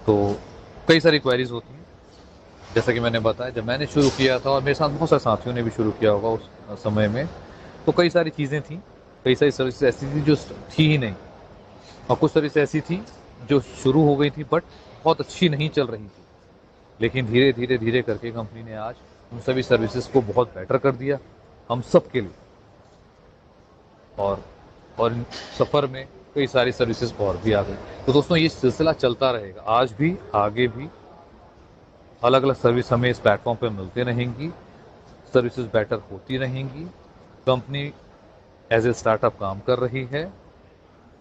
तो कई सारी क्वेरीज होती हैं। जैसा कि मैंने बताया, जब मैंने शुरू किया था और मेरे साथ बहुत सारे साथियों ने भी शुरू किया होगा उस समय में, तो कई सारी चीज़ें थी, कई सारी सर्विस ऐसी थी जो थी ही नहीं, और कुछ सर्विस ऐसी थी जो शुरू हो गई थी बट बहुत अच्छी नहीं चल रही थी। लेकिन धीरे धीरे धीरे करके कंपनी ने आज उन सभी सर्विसेज को बहुत बेटर कर दिया हम सब के लिए। और इन सफ़र में कई सारी सर्विसेज और भी आ गई। तो दोस्तों, ये सिलसिला चलता रहेगा आज भी, आगे भी। अलग अलग सर्विस हमें इस प्लेटफॉर्म पे मिलते रहेंगी, सर्विसेज बेटर होती रहेंगी। कंपनी एज ए स्टार्टअप काम कर रही है,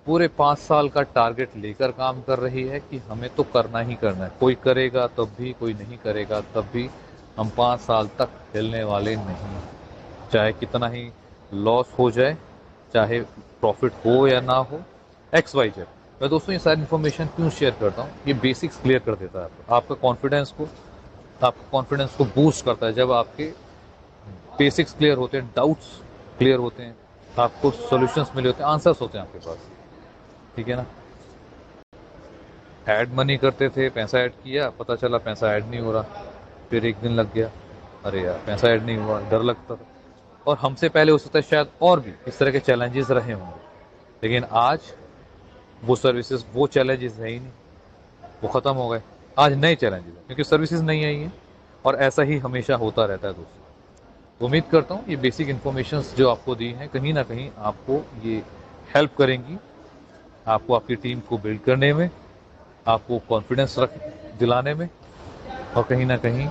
पूरे 5 साल का टारगेट लेकर काम कर रही है कि हमें तो करना ही करना है। कोई करेगा तब भी, कोई नहीं करेगा तब भी, हम 5 साल तक हिलने वाले नहीं। चाहे कितना ही लॉस हो जाए, चाहे प्रॉफिट हो या ना हो, एक्स वाई जेड। मैं दोस्तों ये सारी इन्फॉर्मेशन क्यों शेयर करता हूँ, ये बेसिक्स क्लियर कर देता है आपका कॉन्फिडेंस को बूस्ट करता है। जब आपके बेसिक्स क्लियर होते हैं, डाउट्स क्लियर होते हैं, आपको सॉल्यूशंस मिले होते हैं, आंसर्स होते हैं आपके पास, ठीक है ना। ऐड मनी करते थे, पैसा ऐड किया, पता चला पैसा ऐड नहीं हो रहा, फिर एक दिन लग गया, अरे यार पैसा ऐड नहीं हुआ, डर लगता था। और हमसे पहले हो सकता है शायद और भी इस तरह के चैलेंजेस रहे होंगे, लेकिन आज वो सर्विसेज, वो चैलेंजेस है ही नहीं, वो ख़त्म हो गए। आज नए चैलेंजेस हैं क्योंकि सर्विसेज नहीं आई हैं, और ऐसा ही हमेशा होता रहता है दोस्तों। तो उम्मीद करता हूँ ये बेसिक इन्फॉर्मेशन जो आपको दी हैं कहीं ना कहीं आपको ये हेल्प करेंगी, आपको आपकी टीम को बिल्ड करने में, आपको कॉन्फिडेंस रख दिलाने में, और कहीं ना कहीं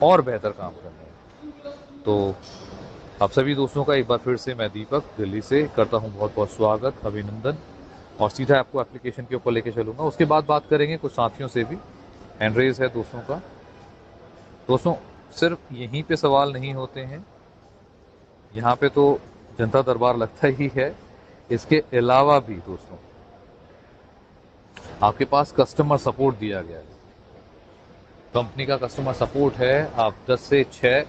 और बेहतर काम करने में। तो आप सभी दोस्तों का एक बार फिर से मैं दीपक दिल्ली से करता हूं बहुत बहुत स्वागत, अभिनंदन, और सीधा आपको एप्लीकेशन के ऊपर लेके चलूंगा। उसके बाद बात करेंगे कुछ साथियों से भी, हैंड रेज है दोस्तों का। दोस्तों, सिर्फ यहीं पे सवाल नहीं होते हैं, यहाँ पे तो जनता दरबार लगता ही है। इसके अलावा भी दोस्तों आपके पास कस्टमर सपोर्ट दिया गया है। कंपनी का कस्टमर सपोर्ट है, आप 10 से 6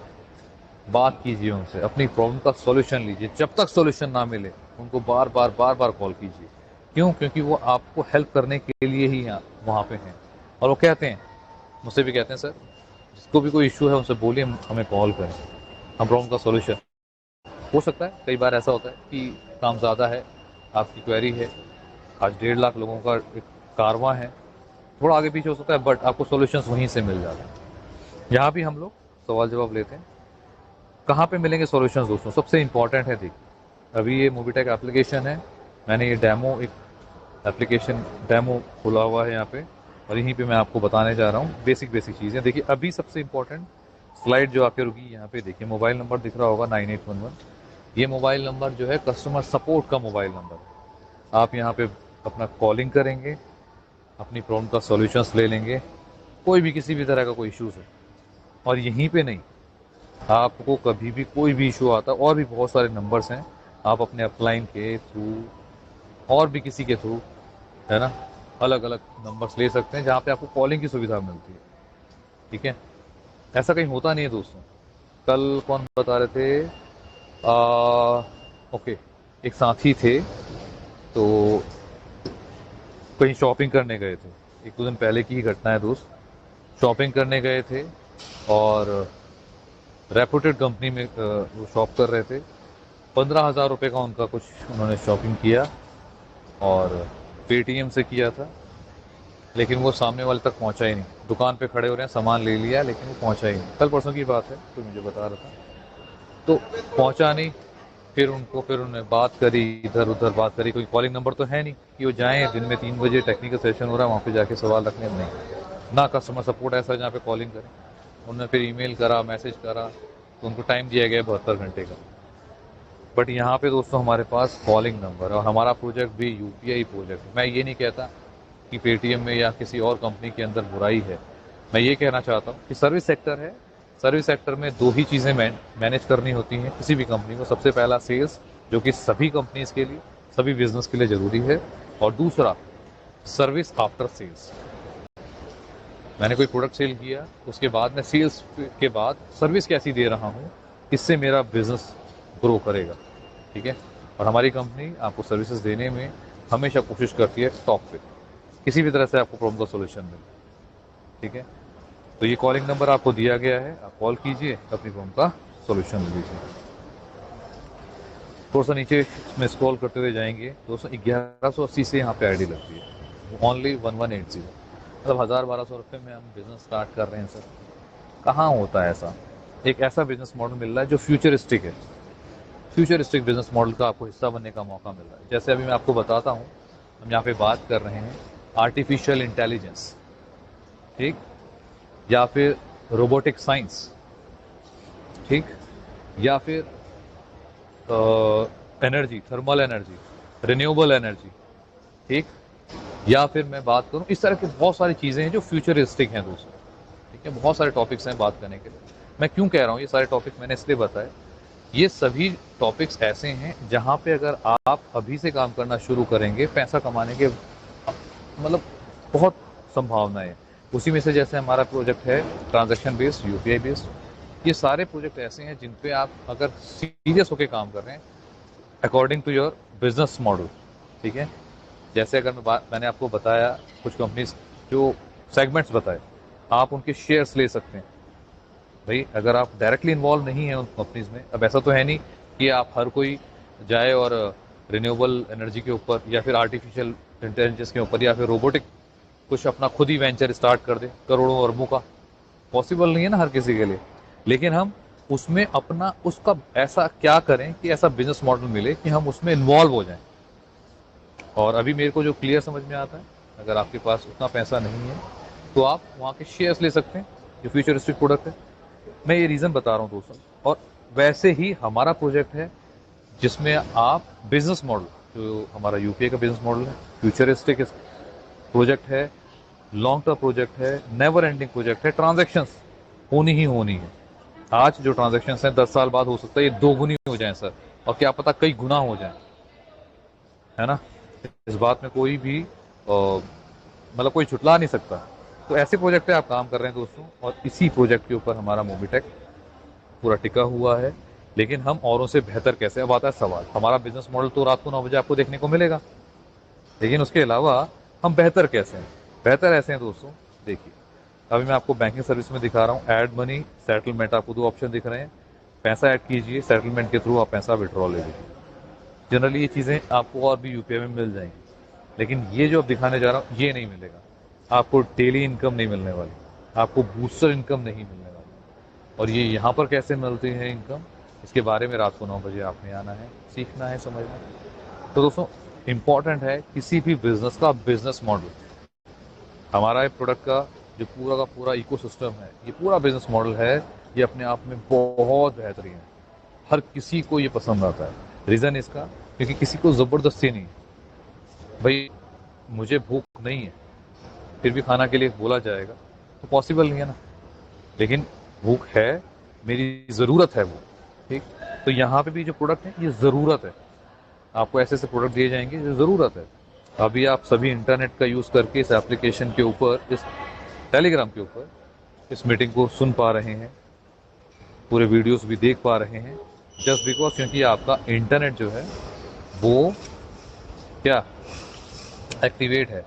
बात कीजिए उनसे, अपनी प्रॉब्लम का सॉल्यूशन लीजिए, जब तक सॉल्यूशन ना मिले उनको बार बार कॉल कीजिए। क्यों? क्योंकि वो आपको हेल्प करने के लिए ही यहाँ वहाँ पे हैं। और वो कहते हैं, मुझसे भी कहते हैं, सर जिसको भी कोई इशू है उनसे बोलिए हमें कॉल करें, हम प्रॉब्लम का सॉल्यूशन। हो सकता है कई बार ऐसा होता है कि काम ज़्यादा है, आपकी क्वेरी है, आज 1.5 लाख लोगों का एक कारवां है, थोड़ा आगे पीछे हो सकता है, बट आपको सॉल्यूशंस वहीं से मिल जाते हैं। यहाँ भी हम लोग सवाल जवाब लेते हैं। कहाँ पे मिलेंगे सॉल्यूशंस दोस्तों? सबसे इंपॉर्टेंट है, देखिए अभी ये मोबीटेक एप्लीकेशन है, मैंने ये डेमो, एक एप्लीकेशन डेमो खुला हुआ है यहाँ पे, और यहीं पे मैं आपको बताने जा रहा हूँ बेसिक बेसिक चीज़ें। देखिए अभी सबसे इंपॉर्टेंट स्लाइड जो आके रुकी यहाँ पे, देखिए मोबाइल नंबर दिख रहा होगा 9811। ये मोबाइल नंबर जो है कस्टमर सपोर्ट का मोबाइल नंबर है। आप यहाँ पे अपना कॉलिंग करेंगे, अपनी प्रॉब्लम का सॉल्यूशंस ले लेंगे, कोई भी किसी भी तरह का कोई इशूज़ है। और यहीं पे नहीं, आपको कभी भी कोई भी इशू आता है, और भी बहुत सारे नंबर्स हैं, आप अपने अपलाइन के थ्रू और भी किसी के थ्रू, है ना, अलग अलग नंबर्स ले सकते हैं जहाँ पे आपको कॉलिंग की सुविधा मिलती है, ठीक है। ऐसा कहीं होता नहीं है दोस्तों। कल कौन बता रहे थे, ओके, एक साथी थे, तो कहीं शॉपिंग करने गए थे, 1-2 दिन पहले की ही घटना है दोस्त। शॉपिंग करने गए थे और रेपुटेड कंपनी में वो शॉप कर रहे थे। 15,000 रुपये का उनका कुछ उन्होंने शॉपिंग किया, और पेटीएम से किया था, लेकिन वो सामने वाले तक पहुंचा ही नहीं। दुकान पे खड़े हो रहे हैं, सामान ले लिया, लेकिन वो पहुंचा ही नहीं। कल परसों की बात है, तो मुझे बता रहा था, तो पहुंचा नहीं। फिर उन्होंने बात करी, इधर उधर बात करी, कोई कॉलिंग नंबर तो है नहीं कि वो जाएं दिन में 3 बजे टेक्निकल सेशन हो रहा है वहाँ पे जाके सवाल रखने, नहीं ना कस्टमर सपोर्ट ऐसा जहाँ पे कॉलिंग करें। उन्होंने फिर ईमेल करा, मैसेज करा, तो उनको टाइम दिया गया 72 घंटे का। बट यहाँ पे दोस्तों हमारे पास कॉलिंग नंबर, और हमारा प्रोजेक्ट भी यूपीआई प्रोजेक्ट है। मैं ये नहीं कहता कि पेटीएम में या किसी और कंपनी के अंदर बुराई है, मैं ये कहना चाहता हूँ कि सर्विस सेक्टर है, सर्विस सेक्टर में 2 ही चीज़ें मैनेज करनी होती हैं किसी भी कंपनी को। सबसे पहला सेल्स, जो कि सभी कंपनीज के लिए, सभी बिजनेस के लिए ज़रूरी है, और दूसरा सर्विस आफ्टर सेल्स। मैंने कोई प्रोडक्ट सेल किया, उसके बाद मैं सेल्स के बाद सर्विस कैसी दे रहा हूँ, इससे मेरा बिजनेस ग्रो करेगा, ठीक है। और हमारी कंपनी आपको सर्विसेज देने में हमेशा कोशिश करती है टॉप पे, किसी भी तरह से आपको प्रॉब्लम का सोल्यूशन मिले। ठीक है, तो ये कॉलिंग नंबर आपको दिया गया है, आप कॉल कीजिए, अपनी प्रॉब्लम का सॉल्यूशन लीजिए। थोड़ा सा नीचे इसमें स्क्रॉल करते हुए जाएंगे, 1180 से यहाँ पे आईडी लगती है, ओनली 1180, मतलब 1000-1200 रुपये में हम बिजनेस स्टार्ट कर रहे हैं सर। कहाँ होता है ऐसा? एक ऐसा बिजनेस मॉडल मिल रहा है जो फ्यूचरिस्टिक है, फ्यूचरिस्टिक बिजनेस मॉडल का आपको हिस्सा बनने का मौका मिल रहा है। जैसे अभी मैं आपको बताता हूँ, हम यहाँ पे बात कर रहे हैं आर्टिफिशियल इंटेलिजेंस, ठीक, या फिर रोबोटिक साइंस, ठीक, या फिर energy, thermal energy, renewable energy, ठीक, या फिर मैं बात करूं, इस तरह की बहुत सारी चीज़ें हैं जो फ्यूचरिस्टिक हैं दोस्तों। ठीक है, बहुत सारे टॉपिक्स हैं बात करने के लिए। मैं क्यों कह रहा हूँ ये सारे टॉपिक, मैंने इसलिए बताया, ये सभी टॉपिक्स ऐसे हैं जहाँ पे अगर आप अभी से काम करना शुरू करेंगे, पैसा कमाने के मतलब बहुत संभावनाएं हैं। उसी में से जैसे हमारा प्रोजेक्ट है ट्रांजैक्शन बेस्ड, यूपीआई बेस्ड, ये सारे प्रोजेक्ट ऐसे हैं जिन पे आप अगर सीरियस होकर काम कर रहे हैं according to your business model, ठीक है। जैसे अगर मैंने आपको बताया कुछ कंपनीज जो सेगमेंट्स बताए, आप उनके शेयर्स ले सकते हैं। भाई अगर आप डायरेक्टली इन्वॉल्व नहीं है उन कंपनीज में, अब ऐसा तो है नहीं कि आप हर कोई जाए और रिन्यूएबल एनर्जी के ऊपर या फिर आर्टिफिशियल इंटेलिजेंस के ऊपर या फिर रोबोटिक कुछ अपना खुद ही वेंचर स्टार्ट कर दे करोड़ों अरबों का, पॉसिबल नहीं है ना हर किसी के लिए। लेकिन हम उसमें अपना उसका ऐसा क्या करें कि ऐसा बिजनेस मॉडल मिले कि हम उसमें इन्वॉल्व हो जाएं। और अभी मेरे को जो क्लियर समझ में आता है, अगर आपके पास उतना पैसा नहीं है तो आप वहाँ के शेयर्स ले सकते हैं जो फ्यूचरिस्टिक प्रोडक्ट है। मैं ये रीज़न बता रहा हूँ दोस्तों। और वैसे ही हमारा प्रोजेक्ट है जिसमें आप बिजनेस मॉडल, जो हमारा यूपीआई का बिजनेस मॉडल है, फ्यूचरिस्टिक प्रोजेक्ट है, लॉन्ग टर्म प्रोजेक्ट है, नेवर एंडिंग प्रोजेक्ट है, ट्रांजेक्शन्स होनी ही होनी है। आज जो ट्रांजेक्शन्स हैं 10 साल बाद हो सकता है ये 2 गुनी हो जाए सर, और क्या पता कई गुना हो जाए, है ना। इस बात में कोई भी मतलब कोई छुटला नहीं सकता। तो ऐसे प्रोजेक्ट पे आप काम कर रहे हैं दोस्तों, और इसी प्रोजेक्ट के ऊपर हमारा मोबीटेक पूरा टिका हुआ है। लेकिन हम औरों से बेहतर कैसे, अब आता है सवाल। हमारा बिजनेस मॉडल तो रात को 9 बजे आपको देखने को मिलेगा, लेकिन उसके अलावा हम बेहतर कैसे हैं? बेहतर ऐसे हैं दोस्तों, देखिए अभी मैं आपको बैंकिंग सर्विस में दिखा रहा हूँ, ऐड मनी, सेटलमेंट, आपको 2 ऑप्शन दिख रहे हैं। पैसा ऐड कीजिए, सेटलमेंट के थ्रू आप पैसा विड्रॉ ले लीजिए। जनरली ये चीज़ें आपको और भी यूपीआई में मिल जाएंगी, लेकिन ये जो अब दिखाने जा रहा हूँ ये नहीं मिलेगा आपको। डेली इनकम नहीं मिलने वाली, आपको बूस्टर इनकम नहीं मिलने वाली। और ये यहाँ पर कैसे मिलती है इनकम, इसके बारे में रात को 9 बजे आपने आना है, सीखना है, समझना है। तो दोस्तों इम्पॉर्टेंट है किसी भी बिजनेस का बिजनेस मॉडल। हमारा ये प्रोडक्ट का जो पूरा का पूरा इकोसिस्टम है, ये पूरा बिजनेस मॉडल है, ये अपने आप में बहुत बेहतरीन है। हर किसी को ये पसंद आता है। रीज़न इसका, क्योंकि किसी को ज़बरदस्ती नहीं। भाई मुझे भूख नहीं है फिर भी खाना के लिए बोला जाएगा तो पॉसिबल नहीं है ना। लेकिन भूख है, मेरी ज़रूरत है वो, ठीक। तो यहाँ पे भी जो प्रोडक्ट है ये ज़रूरत है। आपको ऐसे ऐसे प्रोडक्ट दिए जाएंगे जो ज़रूरत है। अभी आप सभी इंटरनेट का यूज़ करके इस एप्लीकेशन के ऊपर, इस टेलीग्राम के ऊपर इस मीटिंग को सुन पा रहे हैं, पूरे वीडियोस भी देख पा रहे हैं, जस्ट बिकॉज क्योंकि आपका इंटरनेट जो है वो क्या एक्टिवेट है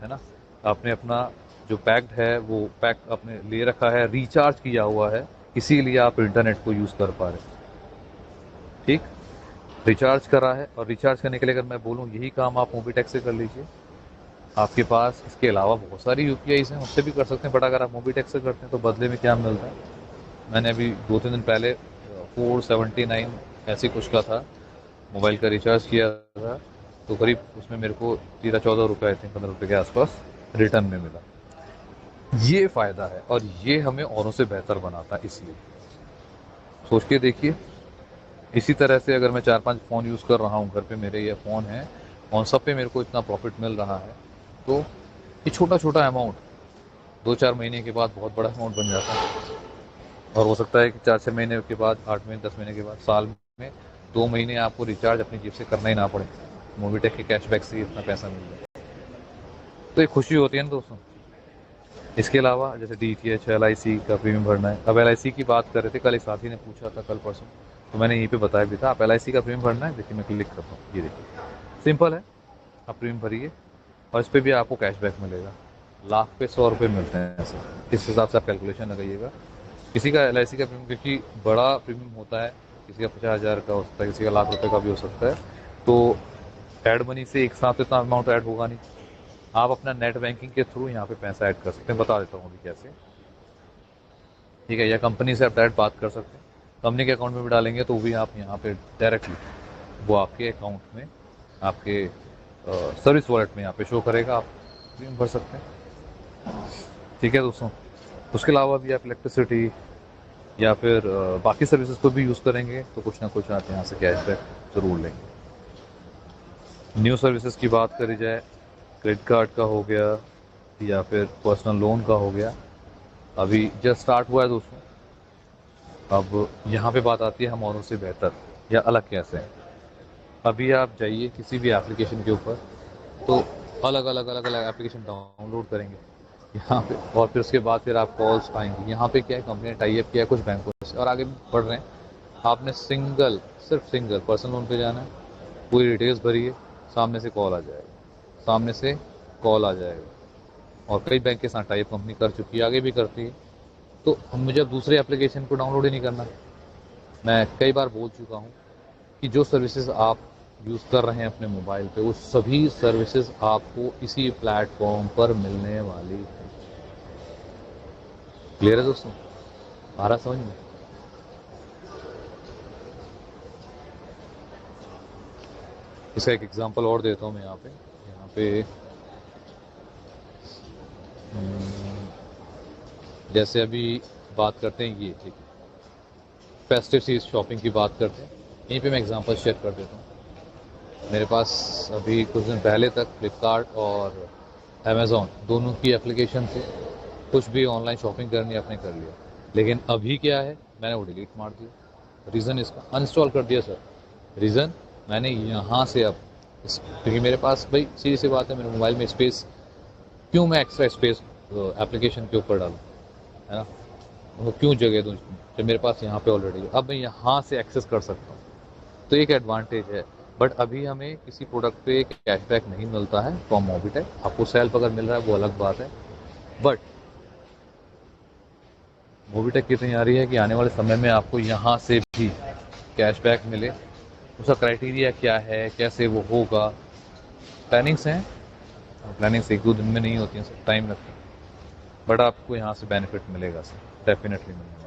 ना। आपने अपना जो पैक्ड है वो पैक आपने ले रखा है, रिचार्ज किया हुआ है, इसीलिए आप इंटरनेट को यूज़ कर पा रहे हैं, ठीक। रिचार्ज करा है, और रिचार्ज करने के लिए अगर मैं बोलूँ यही काम आप मोबीटेक से कर लीजिए। आपके पास इसके अलावा बहुत सारी यूपीआईज हैं, उससे भी कर सकते हैं, बट अगर आप मोबीटेक से करते हैं तो बदले में क्या मिलता है। मैंने अभी 2-3 दिन पहले 479 ऐसी कुछ का था, मोबाइल का रिचार्ज किया था, तो करीब उसमें मेरे को 13-14 रुपये, आई थिंक 15 रुपये के आसपास रिटर्न में मिला। ये फ़ायदा है, और ये हमें औरों से बेहतर बनाता है। इसलिए सोच के देखिए, इसी तरह से अगर मैं 4-5 फ़ोन यूज़ कर रहा हूँ, घर पे मेरे ये फ़ोन हैं और सब पे मेरे को इतना प्रॉफिट मिल रहा है, तो ये छोटा छोटा अमाउंट 2-4 महीने के बाद बहुत बड़ा अमाउंट बन जाता है। और हो सकता है कि 4-6 महीने के बाद, 8 महीने, 10 महीने के बाद, साल में 2 महीने आपको रिचार्ज अपनी जेब से करना ही ना पड़े, मोबीटेक के कैशबैक से ही इतना पैसा मिल जाए, तो एक खुशी होती है ना दोस्तों। इसके अलावा जैसे DTH, LIC का प्रीमियम भरना है। अब LIC की बात कर रहे थे, कल एक साथी ने पूछा था, कल परसों, तो मैंने यहीं पे बताया भी था। आप LIC का प्रीमियम भरना है, देखिए मैं क्लिक करता हूँ, ये देखिए सिंपल है, आप प्रीमियम भरिए और इस पर भी आपको कैशबैक मिलेगा। लाख पे 100 रुपये मिलते हैं ऐसे। इस हिसाब से आप कैलकुलेशन लगाइएगा। किसी का LIC का प्रीमियम क्योंकि बड़ा प्रीमियम होता है, किसी का 50,000 का हो सकता है, किसी का लाख रुपए का भी हो सकता है, तो ऐड मनी से एक साथ इतना अमाउंट ऐड होगा नहीं। आप अपना नेट बैंकिंग के थ्रू यहाँ पे पैसा ऐड कर सकते हैं, बता देता हूँ अभी कैसे। ठीक है, या कंपनी से आप डायरेक्ट बात कर सकते हैं, कंपनी के अकाउंट में भी डालेंगे तो भी आप यहाँ पे डायरेक्टली वो आपके अकाउंट में, आपके सर्विस वॉलेट में यहाँ पे शो करेगा, आप प्रीमियम भर सकते हैं। ठीक है दोस्तों, उसके अलावा भी आप इलेक्ट्रिसिटी या फिर बाकी सर्विसेज को भी यूज़ करेंगे तो कुछ ना कुछ आप यहाँ से कैशबैक ज़रूर लेंगे। न्यू सर्विसेज की बात करी जाए, क्रेडिट कार्ड का हो गया या फिर पर्सनल लोन का हो गया, अभी जस्ट स्टार्ट हुआ है दोस्तों। अब यहाँ पे बात आती है हम औरों से बेहतर या अलग कैसे हैं। अभी आप जाइए किसी भी एप्लीकेशन के ऊपर, तो अलग अलग एप्लीकेशन डाउनलोड करेंगे यहाँ पे, और फिर उसके बाद फिर आप कॉल्स आएंगी। यहाँ पे क्या है, कंपनी ने टाई अप किया है कुछ बैंकों से और आगे भी बढ़ रहे हैं। आपने सिर्फ सिंगल पर्सनल लोन पे जाना है, पूरी डिटेल्स भरिए, सामने से कॉल आ जाएगा, सामने से कॉल आ जाएगा। और कई बैंक के साथ टाई अप कंपनी कर चुकी है, आगे भी करती है। तो हम मुझे अब दूसरे एप्लीकेशन को डाउनलोड ही नहीं करना। मैं कई बार बोल चुका हूँ कि जो सर्विसेज आप यूज़ कर रहे हैं अपने मोबाइल पे, वो सभी सर्विसेज आपको इसी प्लेटफॉर्म पर मिलने वाली है। क्लियर है दोस्तों, आ रहा समझ में? इसका एक एग्जांपल और देता हूँ मैं यहाँ पे जैसे अभी बात करते हैं, ये ठीक है, फेस्टिव सीज शॉपिंग की बात करते हैं। यहीं पे मैं एग्जांपल शेयर कर देता हूँ। मेरे पास अभी कुछ दिन पहले तक फ्लिपकार्ट और अमेज़ॉन दोनों की एप्लीकेशन थी, कुछ भी ऑनलाइन शॉपिंग करनी है आपने कर लिया। लेकिन अभी क्या है, मैंने वो डिलीट मार दिया। रीज़न इसका अनइंस्टॉल कर दिया सर। रीज़न, मैंने यहाँ से अब क्योंकि मेरे पास भाई सीधी सी बात है, मेरे मोबाइल में स्पेस, क्यों मैं एक्स्ट्रा स्पेस एप्लीकेशन के ऊपर डालूँ, है ना? वो क्यों जगह दूँ जब मेरे पास यहाँ पे ऑलरेडी है। अब मैं यहाँ से एक्सेस कर सकता हूँ, तो एक एडवांटेज है। बट अभी हमें किसी प्रोडक्ट पे कैशबैक नहीं मिलता है फ्रॉम मोबिटेक। आपको सेल्फ अगर मिल रहा है वो अलग बात है, बट मोबिटेक की तैयारी है कि आने वाले समय में आपको यहाँ से भी कैशबैक मिले। उसका क्राइटेरिया क्या है, कैसे वो होगा, प्लानिंग्स हैं। प्लानिंग्स एक दो दिन में नहीं होती हैं सर, टाइम लगता है। बट आपको यहाँ से बेनिफिट मिलेगा सर, डेफिनेटली मिलने वाला।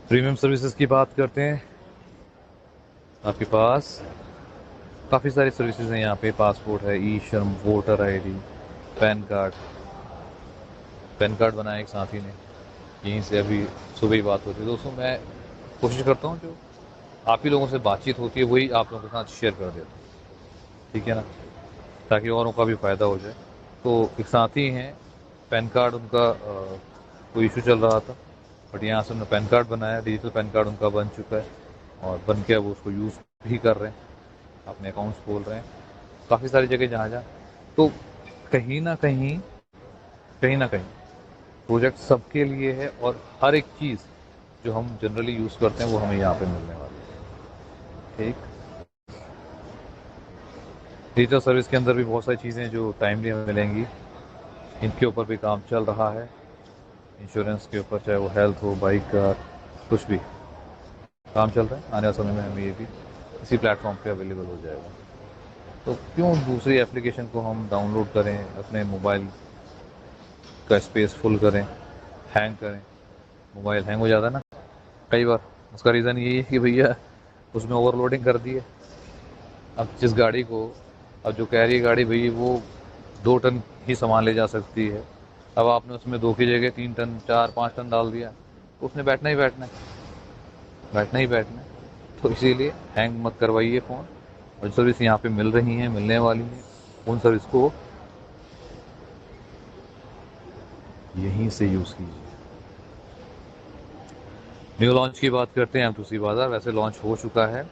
प्रीमियम सर्विसेज की बात करते हैं। आपके पास काफ़ी सारी सर्विसेज हैं यहाँ पे, पासपोर्ट है, ई श्रम, voter ID, pan card. Pan card बनाया एक साथी ने, यहीं से अभी सुबह ही बात होती है। दोस्तों मैं कोशिश करता हूँ जो आप ही लोगों से बातचीत होती है वही आप लोगों के साथ शेयर कर देता हूँ, ठीक है ना, ताकि औरों का भी फ़ायदा हो जाए। तो एक साथी हैं, पैन कार्ड उनका कोई इशू चल रहा था, बट यहाँ से उन्होंने पैन कार्ड बनाया, डिजिटल पैन कार्ड उनका बन चुका है और बन के अब उसको यूज़ भी कर रहे हैं, अपने अकाउंट्स खोल रहे हैं काफ़ी सारी जगह जहाँ जहाँ। तो कहीं ना कहीं, कहीं ना कहीं प्रोजेक्ट सबके लिए है, और हर एक चीज़ जो हम जनरली यूज़ करते हैं वो हमें यहाँ पे मिलने वाली है। ठीक, डिजिटल सर्विस के अंदर भी बहुत सारी चीज़ें जो टाइमली हमें मिलेंगी, इनके ऊपर भी काम चल रहा है। इंश्योरेंस के ऊपर, चाहे वो हेल्थ हो, बाइक का, कुछ भी काम चल रहा है। आने वाले समय में हमें ये भी इसी प्लेटफॉर्म पे अवेलेबल हो जाएगा। तो क्यों दूसरी एप्लीकेशन को हम डाउनलोड करें, अपने मोबाइल का स्पेस फुल करें, हैंग करें। मोबाइल हैंग हो जाता है ना कई बार, उसका रीज़न यही है कि भैया उसमें ओवरलोडिंग कर दी है। अब जिस गाड़ी को, अब जो कह रही है गाड़ी भई वो 2 टन ही सामान ले जा सकती है, अब आपने उसमें 2 की जगह 3 टन, 4-5 टन डाल दिया, तो उसने बैठना ही बैठना है, बैठना ही बैठना है। तो इसीलिए हैंग मत करवाइए फ़ोन, और जो सर्विस यहाँ पे मिल रही हैं, मिलने वाली हैं, उन सर्विस को यहीं से यूज़ कीजिए। न्यू लॉन्च की बात करते हैं, M2C बाज़ार वैसे लॉन्च हो चुका है,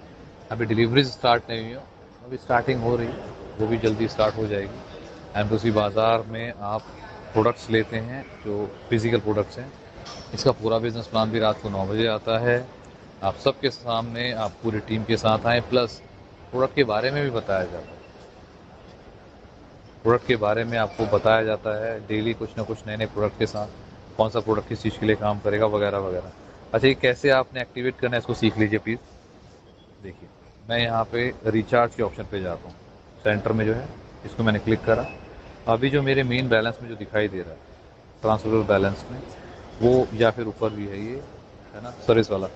अभी डिलीवरीज स्टार्ट नहीं हुई हो, अभी स्टार्टिंग हो रही है, वो भी जल्दी स्टार्ट हो जाएगी। M2C बाज़ार में आप प्रोडक्ट्स लेते हैं जो फिज़िकल प्रोडक्ट्स हैं। इसका पूरा बिजनेस प्लान भी रात को 9 बजे आता है। आप सबके सामने, आप पूरी टीम के साथ आएँ, प्लस प्रोडक्ट के बारे में भी बताया जाता है। प्रोडक्ट के बारे में आपको बताया जाता है डेली, कुछ ना कुछ नए नए प्रोडक्ट के साथ, कौन सा प्रोडक्ट किस चीज़ के लिए काम करेगा वगैरह वगैरह। अच्छा, ये कैसे आपने एक्टिवेट करना है इसको सीख लीजिए प्लीज़। देखिए, मैं यहाँ पे रिचार्ज के ऑप्शन पे जाता हूँ, सेंटर में जो है इसको मैंने क्लिक करा। अभी जो मेरे मेन बैलेंस में जो दिखाई दे रहा है ट्रांसफर बैलेंस में, वो या फिर ऊपर भी है ये, है ना, सर्विस वाला।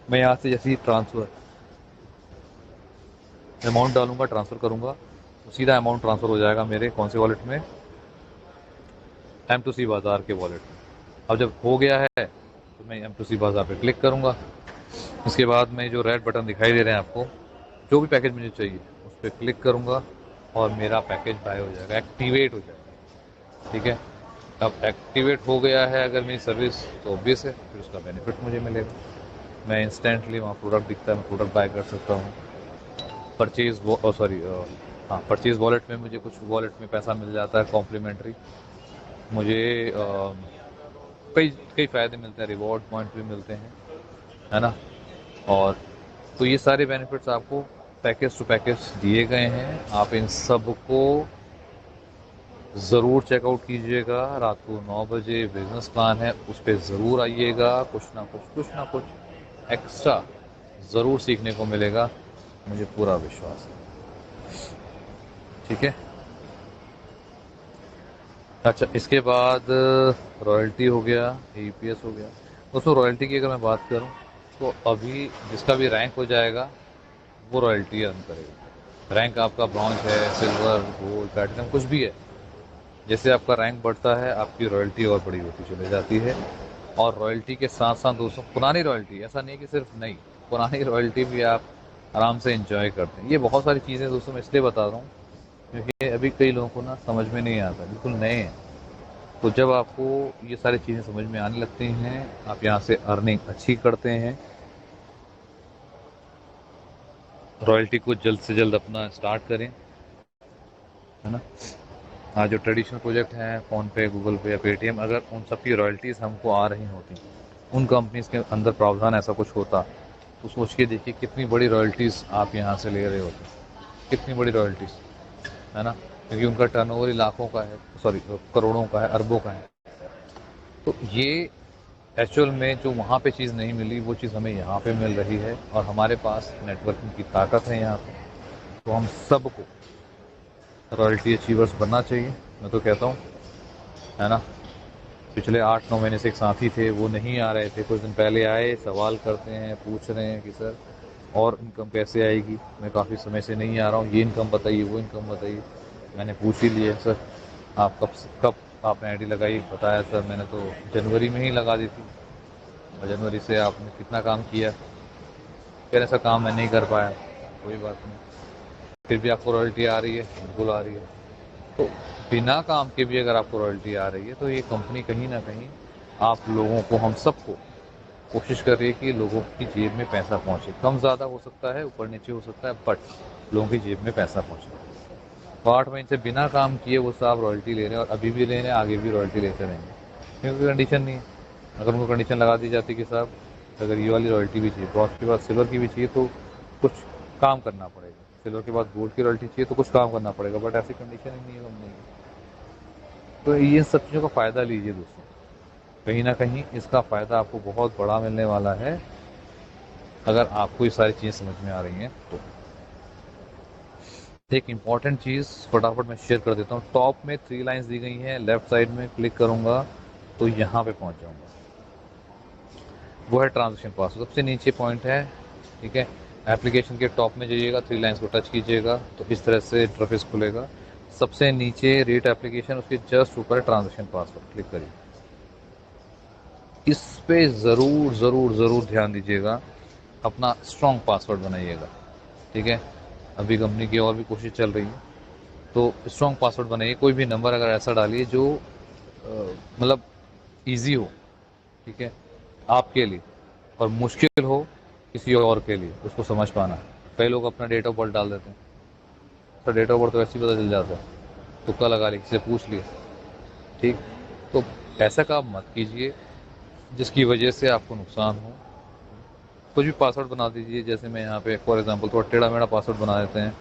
मैं यहाँ से जैसे ही ट्रांसफ़र अमाउंट डालूंगा, ट्रांसफ़र करूँगा, तो सीधा अमाउंट ट्रांसफ़र हो जाएगा मेरे कौन से वॉलेट में, M2C बाज़ार के वॉलेट में। अब जब हो गया है तो मैं M2C बाज़ार पे क्लिक करूँगा। उसके बाद में जो रेड बटन दिखाई दे रहे हैं आपको, जो भी पैकेज मुझे चाहिए उस पर क्लिक करूँगा और मेरा पैकेज बाय हो जाएगा, एक्टिवेट हो जाएगा। ठीक है, अब एक्टिवेट हो गया है अगर मेरी सर्विस, तो ऑब्वियस है फिर उसका बेनिफिट मुझे मिलेगा। मैं इंस्टेंटली वहाँ प्रोडक्ट दिखता है, मैं प्रोडक्ट बाय कर सकता हूँ। परचेज सॉरी, हाँ, परचेज वॉलेट में मुझे कुछ वॉलेट में पैसा मिल जाता है कॉम्प्लीमेंट्री। मुझे कई कई फ़ायदे मिलते हैं, रिवॉर्ड पॉइंट भी मिलते हैं, है ना। और तो ये सारे बेनिफिट्स आपको पैकेज टू पैकेज दिए गए हैं। आप इन सब को ज़रूर चेकआउट कीजिएगा। रात को 9 बजे बिजनेस प्लान है, उस पर ज़रूर आइएगा। कुछ ना कुछ एक्स्ट्रा ज़रूर सीखने को मिलेगा, मुझे पूरा विश्वास है। ठीक है। अच्छा, इसके बाद रॉयल्टी हो गया, EPS हो गया। दोस्तों, रॉयल्टी की अगर मैं बात करूं तो अभी जिसका भी रैंक हो जाएगा वो रॉयल्टी अर्न करेगा। रैंक आपका ब्रॉन्ज है, सिल्वर, गोल्ड, प्लैटिनम, कुछ भी है, जैसे आपका रैंक बढ़ता है आपकी रॉयल्टी और बड़ी होती चली जाती है। और रॉयल्टी के साथ साथ दोस्तों, पुरानी रॉयल्टी, ऐसा नहीं कि सिर्फ नई, पुरानी रॉयल्टी भी आप आराम से इंजॉय करते हैं। ये बहुत सारी चीज़ें दोस्तों मैं इसलिए बता रहा हूँ क्योंकि अभी कई लोगों को ना समझ में नहीं आता, बिल्कुल नए हैं। तो जब आपको ये सारी चीज़ें समझ में आने लगती हैं, आप यहाँ से अर्निंग अच्छी करते हैं, रॉयल्टी को जल्द से जल्द अपना स्टार्ट करें, है ना। हाँ, जो ट्रेडिशनल प्रोजेक्ट हैं फ़ोन पे, गूगल पे या पेटीएम, अगर उन सब की रॉयल्टीज़ हमको आ रही होती, उन कंपनीज़ के अंदर प्रावधान ऐसा कुछ होता, तो सोच के देखिए कितनी बड़ी रॉयल्टीज़ आप यहाँ से ले रहे होते, कितनी बड़ी रॉयल्टीज़, है ना। क्योंकि उनका टर्नओवर ही लाखों का है, सॉरी करोड़ों का है, अरबों का है। तो ये एक्चुअल में जो वहाँ पे चीज़ नहीं मिली वो चीज़ हमें यहाँ पे मिल रही है, और हमारे पास नेटवर्किंग की ताकत है यहाँ पे। तो हम सबको रॉयल्टी अचीवर्स बनना चाहिए, मैं तो कहता हूँ, है ना। पिछले 8-9 महीने से एक साथी थे, वो नहीं आ रहे थे, कुछ दिन पहले आए, सवाल करते हैं, पूछ रहे हैं कि सर और इनकम कैसे आएगी, मैं काफ़ी समय से नहीं आ रहा हूँ, ये इनकम बताइए, वो इनकम बताइए। मैंने पूछ ही लिया, सर आप कब आपने आईडी लगाई, बताया सर मैंने तो जनवरी में ही लगा दी थी, और जनवरी से आपने कितना काम किया, कह रहे सर काम मैं नहीं कर पाया। कोई बात नहीं, फिर भी आपको रॉयल्टी आ रही है, बिल्कुल आ रही है। तो बिना काम के भी अगर आपको रॉयल्टी आ रही है तो ये कंपनी कहीं ना कहीं आप लोगों को, हम सबको कोशिश कर रही है कि लोगों की जेब में पैसा पहुंचे। कम ज़्यादा हो सकता है, ऊपर नीचे हो सकता है, बट लोगों की जेब में पैसा पहुंचे। तो 8 महीने से बिना काम किए वो साहब रॉयल्टी ले रहे हैं, और अभी भी ले रहे हैं, आगे भी रॉयल्टी लेते रहेंगे, क्योंकि कंडीशन नहीं है। अगर उनको कंडीशन लगा दी जाती कि साहब अगर ये वाली रॉयल्टी भी चाहिए, ब्रॉन्ज के बाद सिल्वर की भी चाहिए, तो कुछ काम करना पड़ेगा, सिल्वर के बाद गोल्ड की रॉयल्टी चाहिए तो कुछ काम करना पड़ेगा, बट ऐसी कंडीशन ही नहीं है कंपनी की। तो ये सब चीज़ों का फ़ायदा लीजिए दोस्तों, कहीं ना कहीं इसका फ़ायदा आपको बहुत बड़ा मिलने वाला है अगर आपको ये सारी चीज़ें समझ में आ रही हैं तो। एक इम्पॉर्टेंट चीज़ फटाफट मैं शेयर कर देता हूँ, टॉप में 3 लाइन्स दी गई हैं, लेफ्ट साइड में क्लिक करूँगा तो यहाँ पे पहुँच जाऊँगा, वो है ट्रांजेक्शन पास, सबसे नीचे पॉइंट है। ठीक है, एप्लीकेशन के टॉप में जाइएगा, 3 लाइन्स को टच कीजिएगा तो इस तरह से इंटरफेस खुलेगा। सबसे नीचे रेट एप्लीकेशन, उसके जस्ट ऊपर ट्रांजेक्शन पासवर्ड, क्लिक करिए। इस पे ज़रूर ज़रूर ज़रूर ध्यान दीजिएगा, अपना स्ट्रॉन्ग पासवर्ड बनाइएगा। ठीक है, अभी कंपनी की और भी कोशिश चल रही है, तो स्ट्रॉन्ग पासवर्ड बनाइए। कोई भी नंबर अगर ऐसा डालिए जो मतलब ईजी हो, ठीक है, आपके लिए, और मुश्किल हो किसी और के लिए उसको समझ पाना। कई लोग अपना डेट ऑफ बर्थ डाल देते हैं, तो डेट ऑफ बर्थ तो वैसे ही पता चल जाता है, तुक्का लगा लिया, किसी से पूछ लिया। ठीक, तो ऐसा काम मत कीजिए जिसकी वजह से आपको नुकसान हो। कुछ भी पासवर्ड बना दीजिए। जैसे मैं यहाँ पे फॉर एग्जांपल थोड़ा टेढ़ा मेढ़ा पासवर्ड बना देते हैं,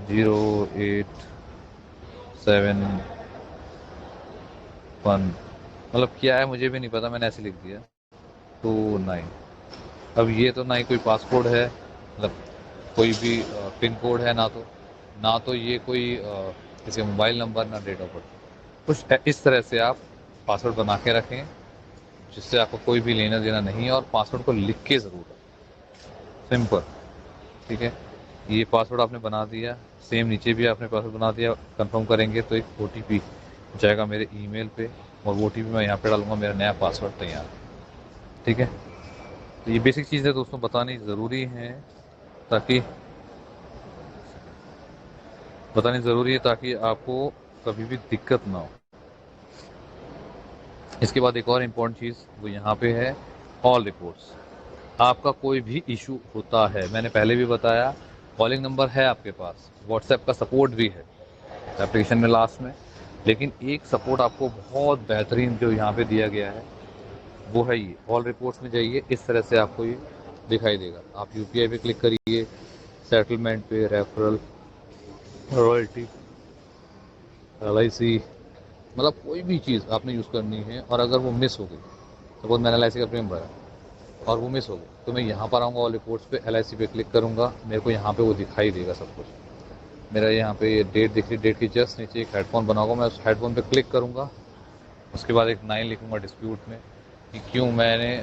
087 1, मतलब क्या है मुझे भी नहीं पता, मैंने ऐसे लिख दिया 29। अब ये तो ना ही कोई पासकोड है, मतलब कोई भी पिन कोड है, ना तो ये कोई किसी का मोबाइल नंबर, ना डेट ऑफ बर्थ। कुछ इस तरह से आप पासवर्ड बना के रखें जिससे आपको कोई भी लेना देना नहीं है, और पासवर्ड को लिख के ज़रूर रखें, सिंपल। ठीक है, ये पासवर्ड आपने बना दिया, सेम नीचे भी आपने पासवर्ड बना दिया, कंफर्म करेंगे तो एक ओटीपी जाएगा मेरे ईमेल पे, और ओटीपी मैं यहाँ पे डालूंगा, मेरा नया पासवर्ड तैयार। ठीक है, तो ये बेसिक चीज़ें दोस्तों बतानी ज़रूरी है, ताकि बतानी ज़रूरी है ताकि आपको कभी भी दिक्कत ना हो। इसके बाद एक और इम्पोर्टेंट चीज़ वो यहाँ पे है, ऑल रिपोर्ट्स। आपका कोई भी इशू होता है, मैंने पहले भी बताया, कॉलिंग नंबर है आपके पास, व्हाट्सएप का सपोर्ट भी है एप्लीकेशन में लास्ट में, लेकिन एक सपोर्ट आपको बहुत बेहतरीन जो यहाँ पे दिया गया है वो है ये, ऑल रिपोर्ट्स में जाइए, इस तरह से आपको ये दिखाई देगा। आप यूपीआई पे क्लिक करिए, सेटलमेंट पे, रेफरल, रॉयल्टी, एलआईसी, मतलब कोई भी चीज़ आपने यूज़ करनी है, और अगर वो मिस हो गई, सपोज मैंने एलआईसी का प्रीमियम भरा और वो मिस हो गई, तो मैं यहाँ पर आऊँगा, ऑल रिपोर्ट्स पे एलआईसी पे क्लिक करूँगा, मेरे को यहाँ पे वो दिखाई देगा सब कुछ। मेरा यहाँ पे ये डेट दिख रही, डेट की जस्ट नीचे एक हेडफोन बना होगा, मैं उस हेडफोन पे क्लिक करूँगा, उसके बाद एक 9 लिखूँगा डिस्प्यूट में, कि क्यों मैंने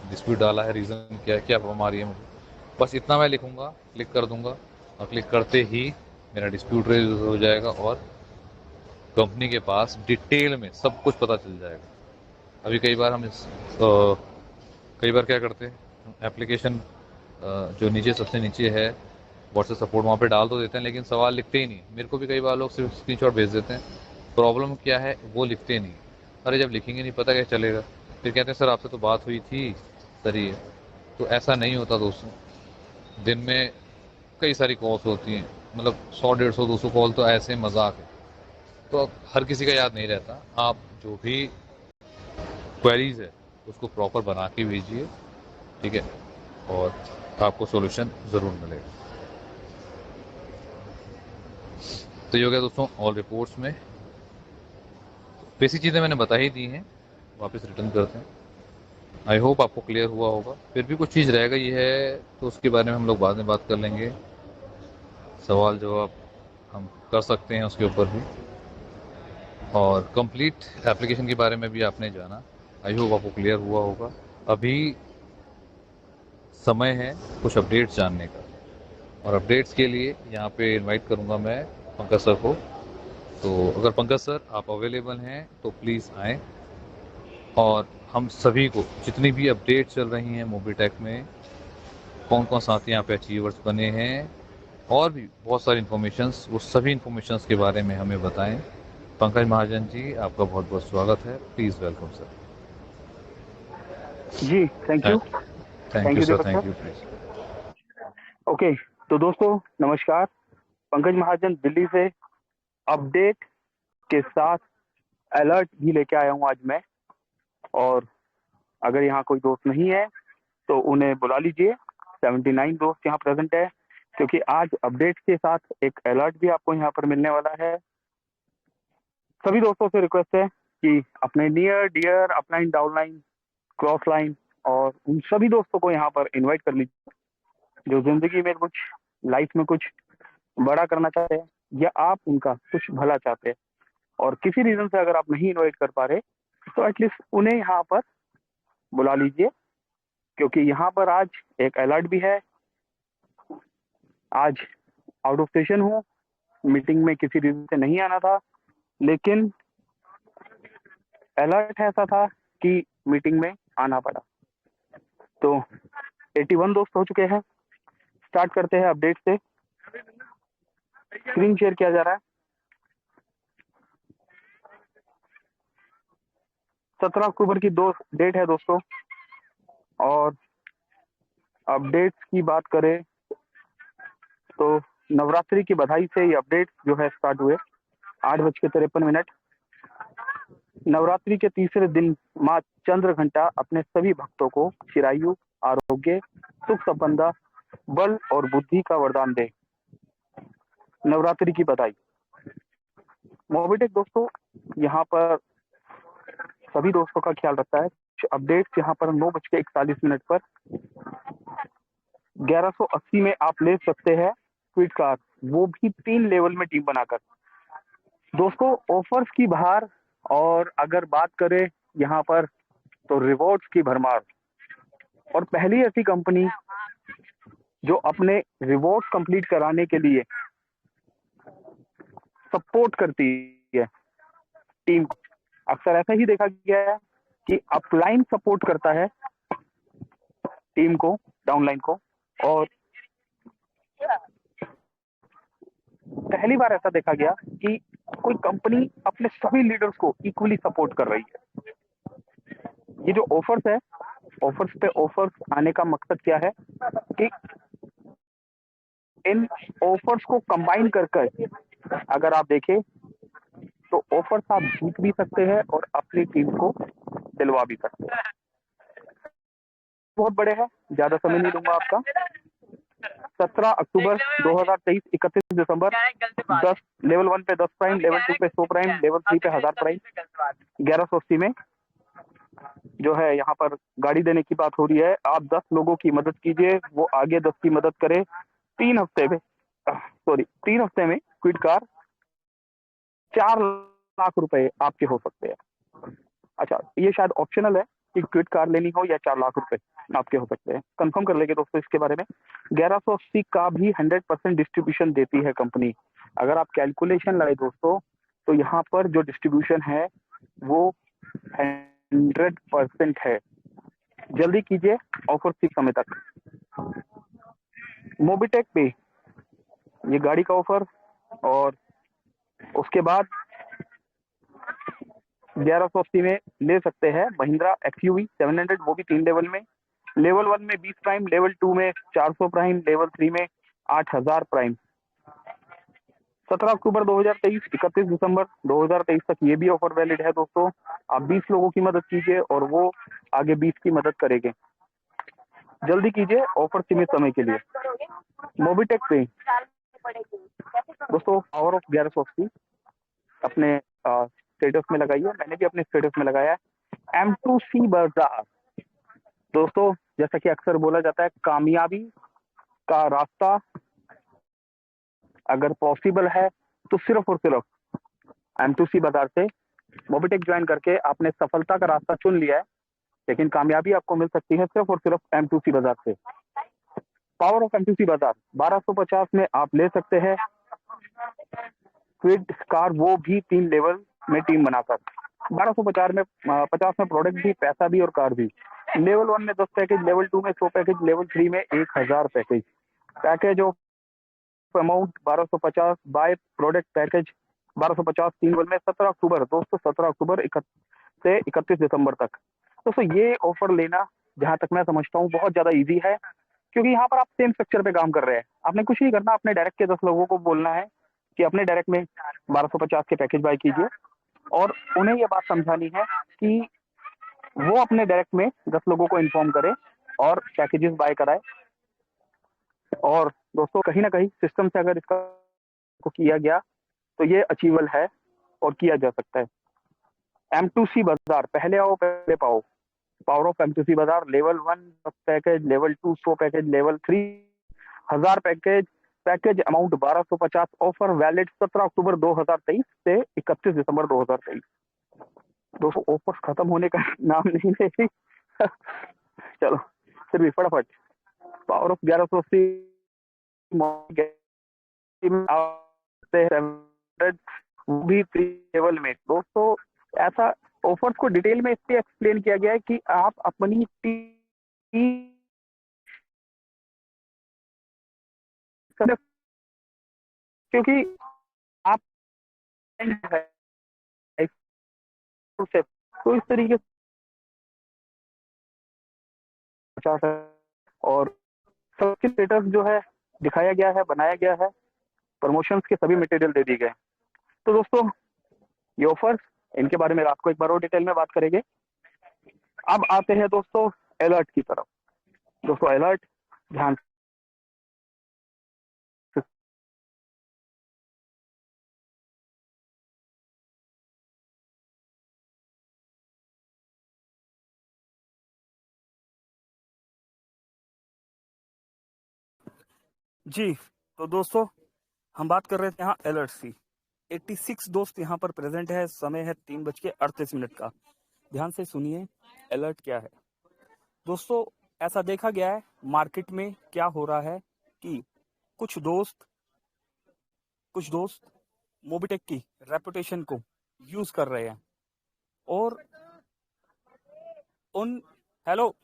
डिस्प्यूट डाला है, रीज़न क्या है, क्या प्रॉब्लम आ रही है मुझे, बस इतना मैं लिखूँगा, क्लिक कर दूँगा, और क्लिक करते ही मेरा डिस्प्यूट रेज हो जाएगा, और कंपनी के पास डिटेल में सब कुछ पता चल जाएगा। अभी कई बार कई बार क्या करते हैं, एप्लीकेशन जो नीचे सबसे नीचे है व्हाट्सएप सपोर्ट, वहाँ पे डाल तो देते हैं, लेकिन सवाल लिखते ही नहीं। मेरे को भी कई बार लोग सिर्फ स्क्रीनशॉट भेज देते हैं, प्रॉब्लम क्या है वो लिखते नहीं। अरे जब लिखेंगे नहीं पता क्या चलेगा, फिर कहते हैं सर आपसे तो बात हुई थी, सर ये, तो ऐसा नहीं होता दोस्तों। दिन में कई सारी कॉल्स होती हैं, मतलब 100 150 200 कॉल तो ऐसे मजाक है, तो अब हर किसी का याद नहीं रहता। आप जो भी क्वेरीज है उसको प्रॉपर बना के भेजिए, ठीक है, और आपको सॉल्यूशन ज़रूर मिलेगा। तो ये हो गया दोस्तों ऑल रिपोर्ट्स में, बेसिक चीज़ें मैंने बता ही दी हैं, वापस रिटर्न करते हैं। आई होप आपको क्लियर हुआ होगा, फिर भी कुछ चीज़ रह गई है तो उसके बारे में हम लोग बाद में बात कर लेंगे, सवाल जवाब हम कर सकते हैं उसके ऊपर भी, और कंप्लीट एप्लीकेशन के बारे में भी आपने जाना। आई होप आपको क्लियर हुआ होगा। अभी समय है कुछ अपडेट्स जानने का, और अपडेट्स के लिए यहाँ पे इनवाइट करूँगा मैं पंकज सर को। तो अगर पंकज सर आप अवेलेबल हैं तो प्लीज़ आएँ, और हम सभी को जितनी भी अपडेट चल रही हैं मोबीटेक में, कौन कौन साथी यहाँ पे अचीवर्स बने हैं, और भी बहुत सारी इन्फॉर्मेशंस, वो सभी इन्फॉर्मेशंस के बारे में हमें बताएं। पंकज महाजन जी आपका बहुत बहुत स्वागत है, प्लीज़ वेलकम सर। जी thank you. Thank thank you you sir, Deepak thank sir. You please. Okay, तो दोस्तों नमस्कार। पंकज महाजन दिल्ली से अपडेट के साथ अलर्ट भी लेके आया हूँ आज मैं। और अगर यहाँ कोई दोस्त नहीं है तो उन्हें बुला लीजिए। 79 दोस्त यहाँ प्रेजेंट है, क्योंकि आज अपडेट के साथ एक अलर्ट भी आपको यहाँ पर मिलने वाला है। सभी दोस्तों से रिक्वेस्ट है कि अपने near dear upline downline cross line और उन सभी दोस्तों को यहाँ पर इन्वाइट कर लीजिए जो जिंदगी में कुछ, लाइफ में कुछ बड़ा करना चाहते हैं, या आप उनका कुछ भला चाहते हैं, और किसी रीजन से अगर आप नहीं इन्वाइट कर पा रहे तो एटलीस्ट उन्हें यहाँ पर बुला लीजिए, क्योंकि यहाँ पर आज एक अलर्ट भी है। आज आउट ऑफ स्टेशन हूँ, मीटिंग में किसी रीजन से नहीं आना था, लेकिन अलर्ट ऐसा था कि मीटिंग में आना पड़ा। तो 81 दोस्त हो चुके हैं। स्टार्ट करते हैं अपडेट से। स्क्रीन शेयर किया जा रहा है। 17 अक्टूबर की दो डेट है दोस्तों, और अपडेट्स की बात करें तो नवरात्रि की बधाई से ये अपडेट जो है स्टार्ट हुए 8:53। नवरात्रि के तीसरे दिन माँ चंद्र घंटा अपने सभी भक्तों को चिरायु आरोग्य, सुख संपदा, बल और बुद्धि का वरदान दे। नवरात्रि की बधाई। मोबिटेक दोस्तों यहाँ पर सभी दोस्तों का ख्याल रखता है। अपडेट्स यहाँ पर 9:41 पर 1180 में आप ले सकते हैं क्विड कार, वो भी 3 लेवल में टीम बनाकर। दोस्तों ऑफर्स की बहार, और अगर बात करें यहाँ पर तो रिवॉर्ड्स की भरमार, और पहली ऐसी कंपनी जो अपने रिवॉर्ड्स कंप्लीट कराने के लिए सपोर्ट करती है टीम को। अक्सर ऐसा ही देखा गया है कि अपलाइन सपोर्ट करता है टीम को, डाउनलाइन को, और पहली बार ऐसा देखा गया कि कोई कंपनी अपने सभी लीडर्स को इक्वली सपोर्ट कर रही है। ये जो ऑफर्स है, ऑफर्स पे ऑफर्स आने का मकसद क्या है कि इन ऑफर्स को कंबाइन कर अगर आप देखें तो ऑफर्स आप जीत भी सकते हैं और अपनी टीम को दिलवा भी सकते हैं। बहुत बड़े हैं, ज्यादा समय नहीं लूंगा आपका। 17 अक्टूबर 2023, 31 दिसंबर 10 लेवल 1 पे 10 प्राइम, लेवल 2 पे 100 प्राइम, लेवल 3 पे 1000 प्राइम, 1180 में जो है यहाँ पर गाड़ी देने की बात हो रही है। आप 10 लोगों की मदद कीजिए, वो आगे 10 की मदद करे। 3 हफ्ते में क्विड कार 4 लाख रुपए आपके हो सकते हैं। अच्छा, ये शायद ऑप्शनल है कि क्विड कार लेनी हो या 4 लाख रुपए आपके हो सकते हैं। कंफर्म कर लेंगे दोस्तों इसके बारे में। 1180 का भी 100% डिस्ट्रीब्यूशन देती है कंपनी। अगर आप कैलकुलेशन लाए दोस्तों तो यहाँ पर जो डिस्ट्रीब्यूशन है वो 100% है। जल्दी कीजिए, ऑफर सिर्फ समय तक। मोबिटेक पे ये गाड़ी का ऑफर, और उसके बाद 1180 में ले सकते हैं महिंद्रा एक्सयूवी 700, वो भी 3 लेवल में। लेवल 1 में 20 प्राइम, लेवल 2 में 400 प्राइम, लेवल 3 में 8000 प्राइम। 17 अक्टूबर 2023, 31 दिसंबर 2023 तक ये भी ऑफर वैलिड है दोस्तों। आप 20 लोगों की मदद कीजिए और वो आगे 20 की मदद करेंगे। जल्दी कीजिए, ऑफर सीमित समय के लिए। मोबिटेक पे दोस्तों पावर ऑफ 1180 अपने स्टेटस में लगाइए, मैंने भी अपने स्टेटस में लगाया है। M2C बाजार दोस्तों, जैसा कि अक्सर बोला जाता है, कामयाबी का रास्ता अगर पॉसिबल है तो सिर्फ और सिर्फ M2C बाजार से। मोबिटेक ज्वाइन करके आपने सफलता का रास्ता चुन लिया है, लेकिन कामयाबी आपको मिल सकती है सिर्फ और सिर्फ M2C बाजार से। पावर ऑफ M2C बाजार 1250 में आप ले सकते हैं क्विड कार, वो भी 3 लेवल में टीम बनाकर। 1250 में 50 में प्रोडक्ट भी, पैसा भी और कार भी। लेवल 1 में 10 पैकेज, लेवल 2 में 100 पैकेज, लेवल 3 में 1000 package. Package of amount 1250 by product package 1250 3 level में। 17 अक्टूबर दोस्तों, 17 अक्टूबर से 31 दिसंबर तक दोस्तों ये ऑफर लेना, जहां तक मैं समझता हूँ, बहुत ज्यादा इजी है, क्योंकि यहाँ पर आप सेम स्ट्रक्चर पे काम कर रहे हैं। आपने कुछ नहीं करना, अपने डायरेक्ट के 10 लोगों को बोलना है कि अपने डायरेक्ट में 1250 के पैकेज बाय कीजिए, और उन्हें ये बात समझानी है कि वो अपने डायरेक्ट में 10 लोगों को इन्फॉर्म करे और पैकेजेस बाय कराए। और दोस्तों कहीं ना कहीं सिस्टम से अगर इसका को किया गया तो ये अचीवेबल है और किया जा सकता है। M2C बाजार, पहले आओ पहले पाओ। पावर ऑफ M2C बाजार, level 1 package, level 2 100 package, level 3 1000 package. Package amount 1250। Offer valid 17 अक्टूबर 2023 से 31 दिसंबर 2023। दोस्तों ऑफर खत्म होने का नाम नहीं ले रही। चलो फिर भी फटाफट। पावर ऑफ 1180 वो भी 3 लेवल में। दोस्तों ऐसा ऑफर्स को डिटेल में इसलिए एक्सप्लेन किया गया है कि आप अपनी टीम, क्योंकि आप तो इस तरीके से और सबके स्टेटस जो है दिखाया गया है, बनाया गया है, प्रमोशंस के सभी मटेरियल दे दिए गए। तो दोस्तों ये ऑफर्स, इनके बारे में रात को एक बार और डिटेल में बात करेंगे। अब आते हैं दोस्तों अलर्ट की तरफ। दोस्तों अलर्ट ध्यान से। जी, तो दोस्तों हम बात कर रहे थे यहाँ अलर्ट्स की। 86 दोस्त यहाँ पर प्रेजेंट है। समय है 3:38 का। ध्यान से सुनिए अलर्ट क्या है। दोस्तों ऐसा देखा गया है मार्केट में क्या हो रहा है कि कुछ दोस्त मोबिटेक की रेपुटेशन को यूज कर रहे हैं और उन हेलो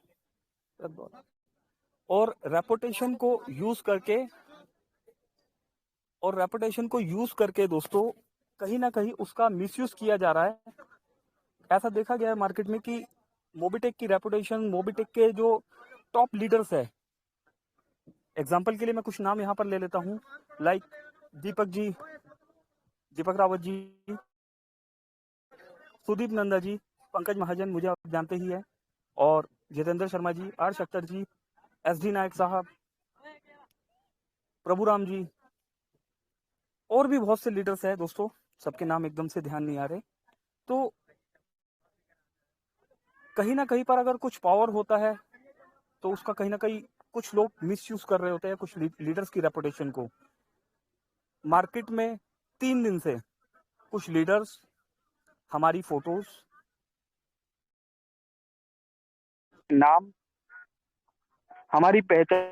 और रेपुटेशन को यूज करके दोस्तों कहीं ना कहीं उसका मिसयूज किया जा रहा है। ऐसा देखा गया है मार्केट में कि मोबिटेक की रेपुटेशन, मोबिटेक के जो टॉप लीडर्स है, एग्जांपल के लिए मैं कुछ नाम यहाँ पर ले लेता हूँ, लाइक दीपक रावत जी, सुदीप नंदा जी, पंकज महाजन, मुझे आप जानते ही है, और जितेंद्र शर्मा जी, आर शक्कर जी, SD नायक साहब, प्रभु राम जी, और भी बहुत से लीडर्स हैं दोस्तों, सबके नाम एकदम से ध्यान नहीं आ रहे। तो कहीं ना कहीं पर अगर कुछ पावर होता है तो उसका कहीं ना कहीं कुछ लोग मिसयूज कर रहे होते हैं कुछ लीडर्स की रेपुटेशन को। मार्केट में 3 दिन से कुछ लीडर्स हमारी फोटोज, नाम, हमारी पहचान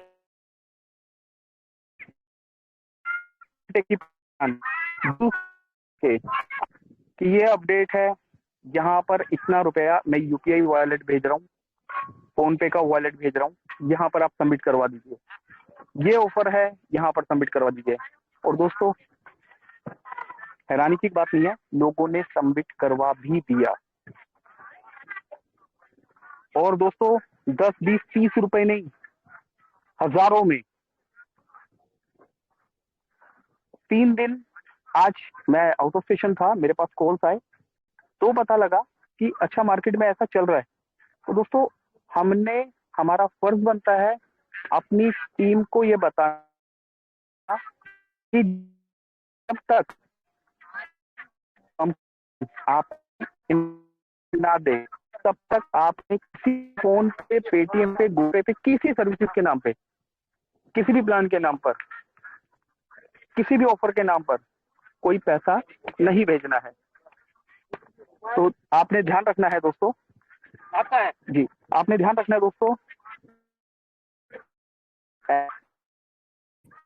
की पहचान के कि ये अपडेट है, यहाँ पर इतना रुपया मैं यूपीआई वॉलेट भेज रहा हूँ, फोन पे का वॉलेट भेज रहा हूँ, यहाँ पर आप सबमिट करवा दीजिए। ये ऑफर है, यहाँ पर सबमिट करवा दीजिए। और दोस्तों हैरानी की बात नहीं है, लोगों ने सबमिट करवा भी दिया। और दोस्तों 10, 20, 30 रुपए नहीं, हजारों में। 3 दिन आज मैं आउट ऑफ स्टेशन था, मेरे पास कॉल्स आए तो पता लगा कि अच्छा मार्केट में ऐसा चल रहा है। तो दोस्तों हमारा फर्ज बनता है अपनी टीम को ये बताना कि जब तक हम आप ना दे तब तक आपने किसी फोन पे, पेटीएम पे, गूगल पे, किसी सर्विसेज के नाम पे, किसी भी प्लान के नाम पर, किसी भी ऑफर के नाम पर कोई पैसा नहीं भेजना है। तो आपने ध्यान रखना है दोस्तों, आपका है जी, आपने ध्यान रखना है दोस्तों।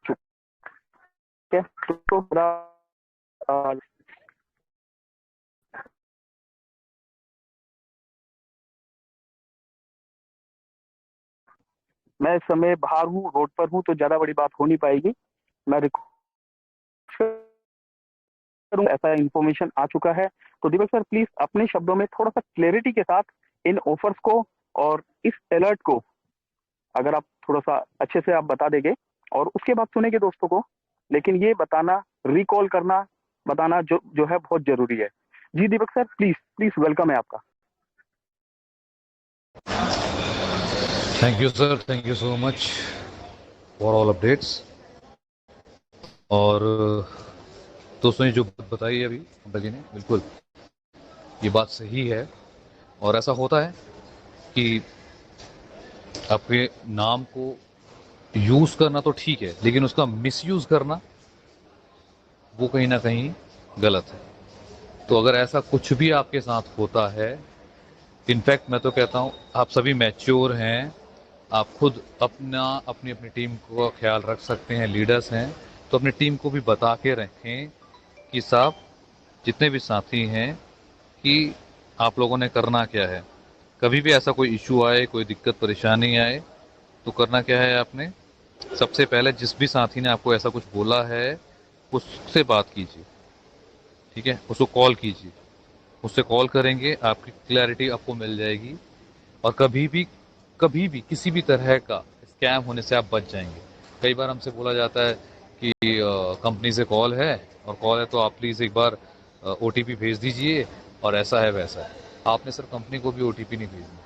ठीक है दोस्तों, मैं इस समय बाहर हूँ, रोड पर हूँ, तो ज्यादा बड़ी बात हो नहीं पाएगी। मैं करूँ, ऐसा इंफॉर्मेशन आ चुका है। तो दीपक सर प्लीज अपने शब्दों में थोड़ा सा क्लैरिटी के साथ इन ऑफर्स को और इस अलर्ट को अगर आप थोड़ा सा अच्छे से आप बता देंगे, और उसके बाद सुनेंगे दोस्तों को, लेकिन ये बताना, रिकॉल करना, बताना जो है बहुत जरूरी है। जी दीपक सर प्लीज वेलकम है आपका। Thank you sir, thank you so much for all updates. और दोस्तों ने जो बात बताई अभी पंकज ने, बिल्कुल ये बात सही है। और ऐसा होता है कि आपके नाम को यूज़ करना तो ठीक है, लेकिन उसका मिसयूज़ करना वो कहीं ना कहीं गलत है। तो अगर ऐसा कुछ भी आपके साथ होता है, इनफैक्ट मैं तो कहता हूँ आप सभी मैच्योर हैं, आप खुद अपनी अपनी टीम को ख्याल रख सकते हैं, लीडर्स हैं, तो अपनी टीम को भी बता के रखें कि साहब जितने भी साथी हैं कि आप लोगों ने करना क्या है। कभी भी ऐसा कोई इशू आए, कोई दिक्कत परेशानी आए, तो करना क्या है आपने, सबसे पहले जिस भी साथी ने आपको ऐसा कुछ बोला है उससे बात कीजिए, ठीक है, उसको कॉल कीजिए। उससे कॉल करेंगे, आपकी क्लैरिटी आपको मिल जाएगी, और कभी भी किसी भी तरह का स्कैम होने से आप बच जाएंगे। कई बार हमसे बोला जाता है कि कंपनी से कॉल है, और कॉल है तो आप प्लीज़ एक बार OTP भेज दीजिए, और ऐसा है वैसा है। आपने सर कंपनी को भी OTP नहीं भेजना।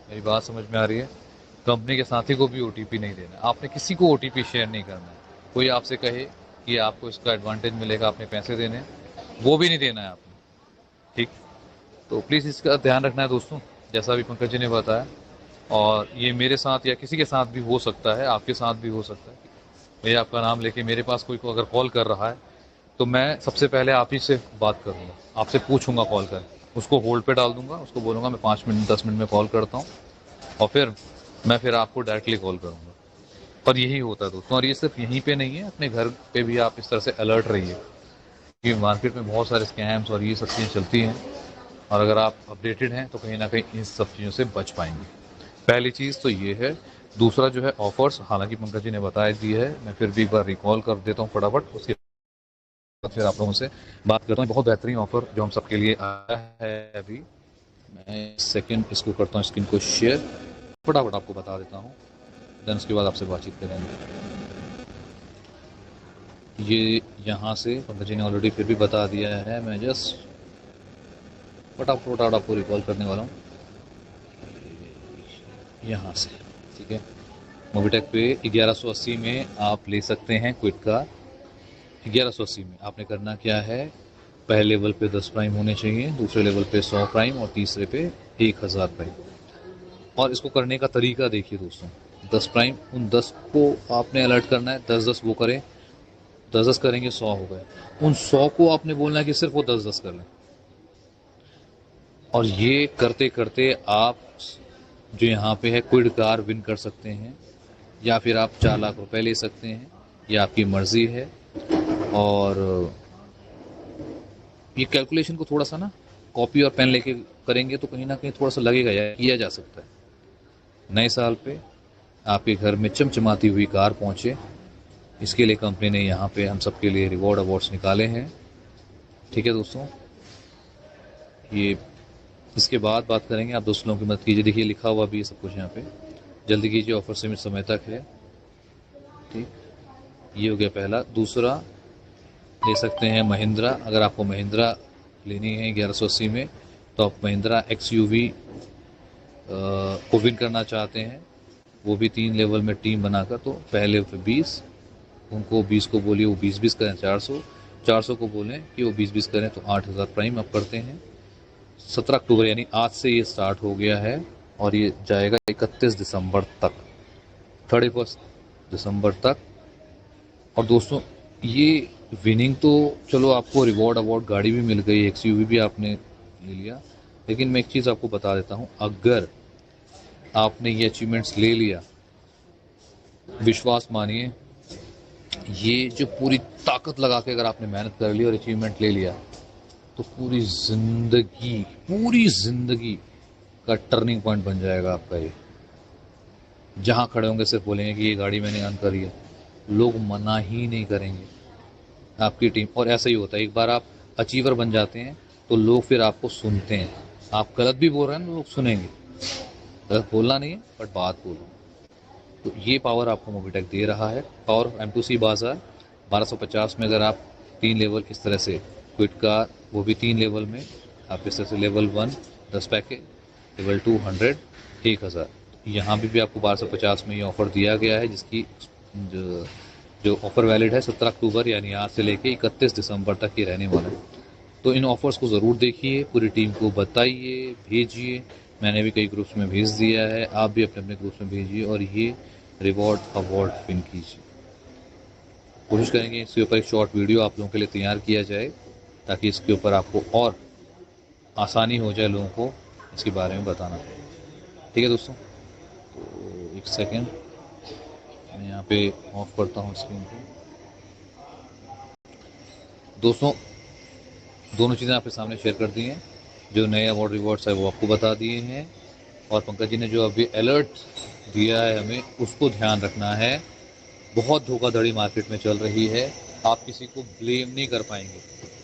मेरी बात समझ में आ रही है? कंपनी के साथी को भी ओटीपी नहीं देना है, आपने किसी को ओटीपी शेयर नहीं करना है। कोई आपसे कहे कि आपको इसका एडवांटेज मिलेगा, आपने पैसे देने, वो भी नहीं देना है आपने, ठीक। तो प्लीज़ इसका ध्यान रखना है दोस्तों, जैसा भी पंकज जी ने बताया। और ये मेरे साथ या किसी के साथ भी हो सकता है, आपके साथ भी हो सकता है। भैया आपका नाम लेके मेरे पास कोई को अगर कॉल कर रहा है तो मैं सबसे पहले आप ही से बात करूँगा, आपसे पूछूंगा कॉल कर, उसको होल्ड पे डाल दूंगा, उसको बोलूँगा मैं 5 मिनट 10 मिनट में कॉल करता हूँ, और फिर आपको डायरेक्टली कॉल करूँगा। पर यही होता है दोस्तों, और ये सिर्फ यहीं पे नहीं है, अपने घर पे भी आप इस तरह से अलर्ट रहिए, क्योंकि मार्केट में बहुत सारे स्कैम्स और ये सब चीज़ें चलती हैं, और अगर आप अपडेटेड हैं तो कहीं ना कहीं इन सब चीज़ों से बच पाएंगे। पहली चीज़ तो ये है। दूसरा जो है ऑफर्स, हालांकि पंकज जी ने बताया दी है, मैं फिर भी एक बार रिकॉल कर देता हूँ फटाफट, उसके बाद फिर आप लोगों से बात करता हूँ। बहुत बेहतरीन ऑफर जो हम सबके लिए आया है अभी, मैं सेकंड इसको करता हूँ स्क्रीन को शेयर, फटाफट आपको बता देता हूँ, देन उसके बाद आपसे बातचीत करेंगे। ये यहाँ से पंकज जी ने ऑलरेडी फिर भी बता दिया है, मैं जस्ट फटाफट आपको रिकॉल करने वाला हूँ यहाँ से, ठीक है। मोबिटेक पे 1180 में आप ले सकते हैं क्विक कार। 1180 में आपने करना क्या है, पहले लेवल पे 10 प्राइम होने चाहिए, दूसरे लेवल पे 100 प्राइम और तीसरे पे 1000 प्राइम। और इसको करने का तरीका देखिए दोस्तों, 10 प्राइम, उन 10 को आपने अलर्ट करना है, 10-10 वो करें, 10-10 करेंगे 100 हो गए, उन 100 को आपने बोलना है कि सिर्फ वो 10-10 कर लें। और ये करते करते आप जो यहाँ पे है क्विड कार विन कर सकते हैं, या फिर आप 4 लाख रुपए ले सकते हैं, ये आपकी मर्जी है। और ये कैलकुलेशन को थोड़ा सा ना कॉपी और पेन लेके करेंगे तो कहीं ना कहीं थोड़ा सा लगेगा, या किया जा सकता है। नए साल पे आपके घर में चमचमाती हुई कार पहुंचे, इसके लिए कंपनी ने यहाँ पे हम सबके लिए रिवॉर्ड अवार्ड्स निकाले हैं, ठीक है दोस्तों। ये इसके बाद बात करेंगे, आप दोस्तों की मदद कीजिए, देखिए लिखा हुआ भी है सब कुछ यहाँ पे, जल्दी कीजिए, ऑफर सीमित समय तक है, ठीक। ये हो गया पहला। दूसरा ले सकते हैं महिंद्रा, अगर आपको महिंद्रा लेनी है 1180 में तो आप महिंद्रा XUV को विन करना चाहते हैं, वो भी 3 लेवल में टीम बनाकर, तो पहले पे 20, उनको 20 को बोलिए वो 20-20 करें, 400 को बोलें कि वो 20-20 करें, तो 8000 प्राइम आप करते हैं। 17 अक्टूबर यानी आज से ये स्टार्ट हो गया है और ये जाएगा 31 दिसंबर तक, 31 दिसंबर तक। और दोस्तों ये विनिंग तो चलो आपको रिवॉर्ड अवार्ड गाड़ी भी मिल गई, XUV भी आपने ले लिया, लेकिन मैं एक चीज़ आपको बता देता हूँ, अगर आपने ये अचीवमेंट्स ले लिया, विश्वास मानिए, ये जो पूरी ताकत लगा के अगर आपने मेहनत कर ली और अचीवमेंट ले लिया, तो पूरी जिंदगी का टर्निंग पॉइंट बन जाएगा आपका। ये जहाँ खड़े होंगे सिर्फ बोलेंगे कि ये गाड़ी मैंने अर्न करी है, लोग मना ही नहीं करेंगे, आपकी टीम। और ऐसा ही होता है, एक बार आप अचीवर बन जाते हैं तो लोग फिर आपको सुनते हैं, आप गलत भी बोल रहे हैं लोग सुनेंगे, गलत बोलना नहीं है बट बात बोलो। तो ये पावर आपको मोबिटेक दे रहा है। और M2C बाजार 1250 में अगर आप 3 लेवल इस तरह से क्विट कार, वो भी 3 लेवल में, आप इस तरह से लेवल 1 10 पैकेज, लेवल 2 100, 1000, यहाँ भी आपको 1250 में ये ऑफर दिया गया है, जिसकी जो ऑफर वैलिड है 17 अक्टूबर यानी आज से लेके 31 दिसंबर तक ही रहने वाला है। तो इन ऑफर्स को ज़रूर देखिए, पूरी टीम को बताइए, भेजिए, मैंने भी कई ग्रुप्स में भेज दिया है, आप भी अपने अपने ग्रुप्स में भेजिए और ये रिवॉर्ड अवार्ड विन कीजिए। कोशिश करेंगे इसके ऊपर एक शॉर्ट वीडियो आप लोगों के लिए तैयार किया जाए, ताकि इसके ऊपर आपको और आसानी हो जाए लोगों को इसके बारे में बताना। ठीक है दोस्तों, तो एक सेकेंड मैं यहाँ पे ऑफ करता हूँ स्क्रीन को। दोस्तों दोनों चीज़ें आपके सामने शेयर कर दी हैं, जो नए अवार्ड रिवॉर्ड्स है वो आपको बता दिए हैं, और पंकज जी ने जो अभी अलर्ट दिया है हमें उसको ध्यान रखना है। बहुत धोखाधड़ी मार्केट में चल रही है, आप किसी को ब्लेम नहीं कर पाएंगे।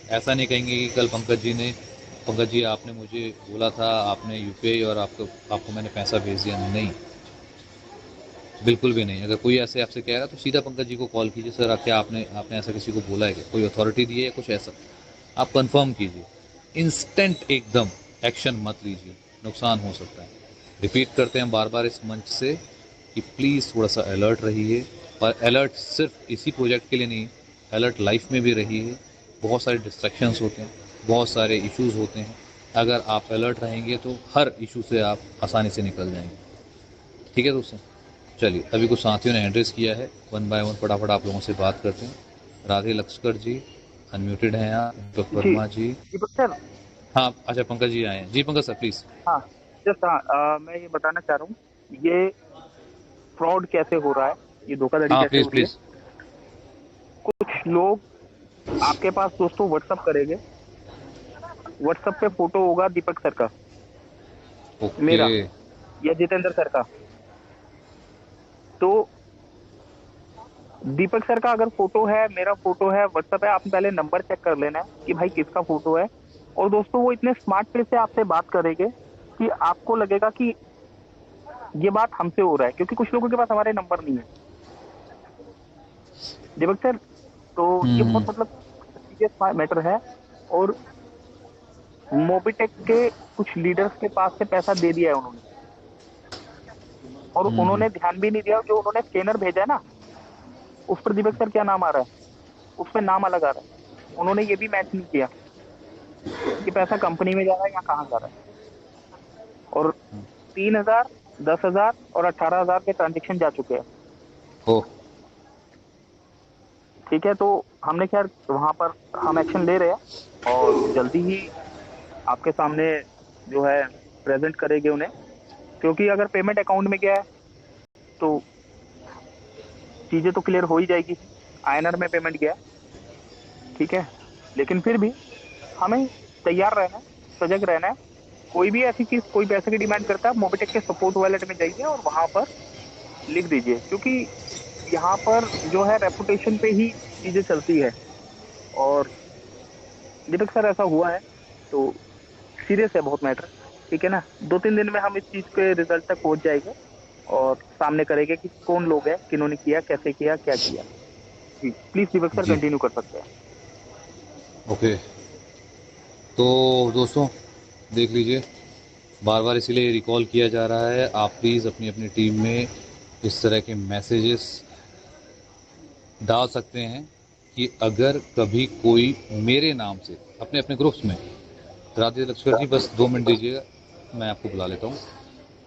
ऐसा नहीं कहेंगे कि कल पंकज जी आपने मुझे बोला था, आपने UPI और आपको मैंने पैसा भेज दिया, नहीं, बिल्कुल भी नहीं। अगर कोई ऐसे आपसे कह रहा है तो सीधा पंकज जी को कॉल कीजिए, सर क्या आपने ऐसा किसी को बोला है, क्या कोई अथॉरिटी दी है कुछ ऐसा, आप कंफर्म कीजिए। इंस्टेंट एकदम एक्शन मत लीजिए, नुकसान हो सकता है। रिपीट करते हैं बार बार इस मंच से कि प्लीज़ थोड़ा सा अलर्ट रहिए। और अलर्ट सिर्फ इसी प्रोजेक्ट के लिए नहीं, अलर्ट लाइफ में भी रहिए। बहुत सारे डिस्ट्रैक्शंस होते हैं, बहुत सारे इश्यूज होते हैं। अगर आप अलर्ट रहेंगे तो हर इशू से आप आसानी से निकल जाएंगे। ठीक है दोस्तों, चलिए अभी कुछ साथियों ने एड्रेस किया है, वन बाय वन फटाफट आप लोगों से बात करते हैं। राधे लक्ष्कर जी अनम्यूटेड हैं आप, दीपक जी वर्मा जी। दीपक सर। हाँ अच्छा, पंकज जी आए हैं जी। Pankaj sir please. हाँ जस्ट हाँ, मैं ये बताना चाह रहा हूँ, ये फ्रॉड कैसे हो रहा है, ये धोखाधड़ी हाँ कैसे प्लीज़ हो रही है। प्लीज़। कुछ लोग आपके पास दोस्तों व्हाट्सअप करेंगे, व्हाट्सअप पे फोटो होगा दीपक सर का, ओके। मेरा या जितेंद्र सर का। तो दीपक सर का अगर फोटो है, मेरा फोटो है, व्हाट्सएप है, आपने पहले नंबर चेक कर लेना है कि भाई किसका फोटो है। और दोस्तों वो इतने स्मार्ट वे से आपसे बात करेंगे कि आपको लगेगा कि ये बात हमसे हो रहा है, क्योंकि कुछ लोगों के पास हमारे नंबर नहीं है दीपक सर। तो ये बहुत हम्म। मतलब सीरियस मैटर है। और मोबिटेक के कुछ लीडर्स के पास से पैसा दे दिया है उन्होंने, और हम्म। उन्होंने ध्यान भी नहीं दिया। जो उन्होंने स्कैनर भेजा है ना, उस पर दीपक सर क्या नाम आ रहा है, उस पर नाम अलग आ रहा है। उन्होंने ये भी मैच नहीं किया कि पैसा कंपनी में जा रहा है या कहाँ जा रहा है। और 3,000, 10,000 और 18,000 के ट्रांजेक्शन जा चुके हैं। ओ। ठीक है, तो हमने खैर वहां पर हम एक्शन ले रहे हैं और जल्दी ही आपके सामने जो है प्रेजेंट करेंगे उन्हें। क्योंकि अगर पेमेंट अकाउंट में गया है तो चीजें तो क्लियर हो ही जाएगी। आईएनआर में पेमेंट गया है, ठीक है, लेकिन फिर भी हमें तैयार रहना है, सजग रहना है। कोई भी ऐसी चीज, कोई पैसे की डिमांड करता है, मोबिटेक के सपोर्ट वॉलेट में जाइए और वहां पर लिख दीजिए। क्योंकि यहाँ पर जो है रेपुटेशन पे ही चीजें चलती है। और दीपक सर ऐसा हुआ है तो सीरियस है बहुत मैटर। ठीक है ना, 2-3 दिन में हम इस चीज के रिजल्ट तक पहुंच जाएंगे और सामने करेंगे कि कौन लोग हैं, किन्होंने किया, कैसे किया, क्या किया। जी please Deepak sir ji continue कर सकते हैं। ओके। तो दोस्तों देख लीजिए, बार बार इसीलिए रिकॉल किया जा रहा है, आप प्लीज़ अपनी अपनी टीम में इस तरह के मैसेजेस डाल सकते हैं कि अगर कभी कोई मेरे नाम से अपने अपने ग्रुप्स में, राधे लक्ष्कर जी बस 2 मिनट दीजिएगा, मैं आपको बुला लेता हूँ।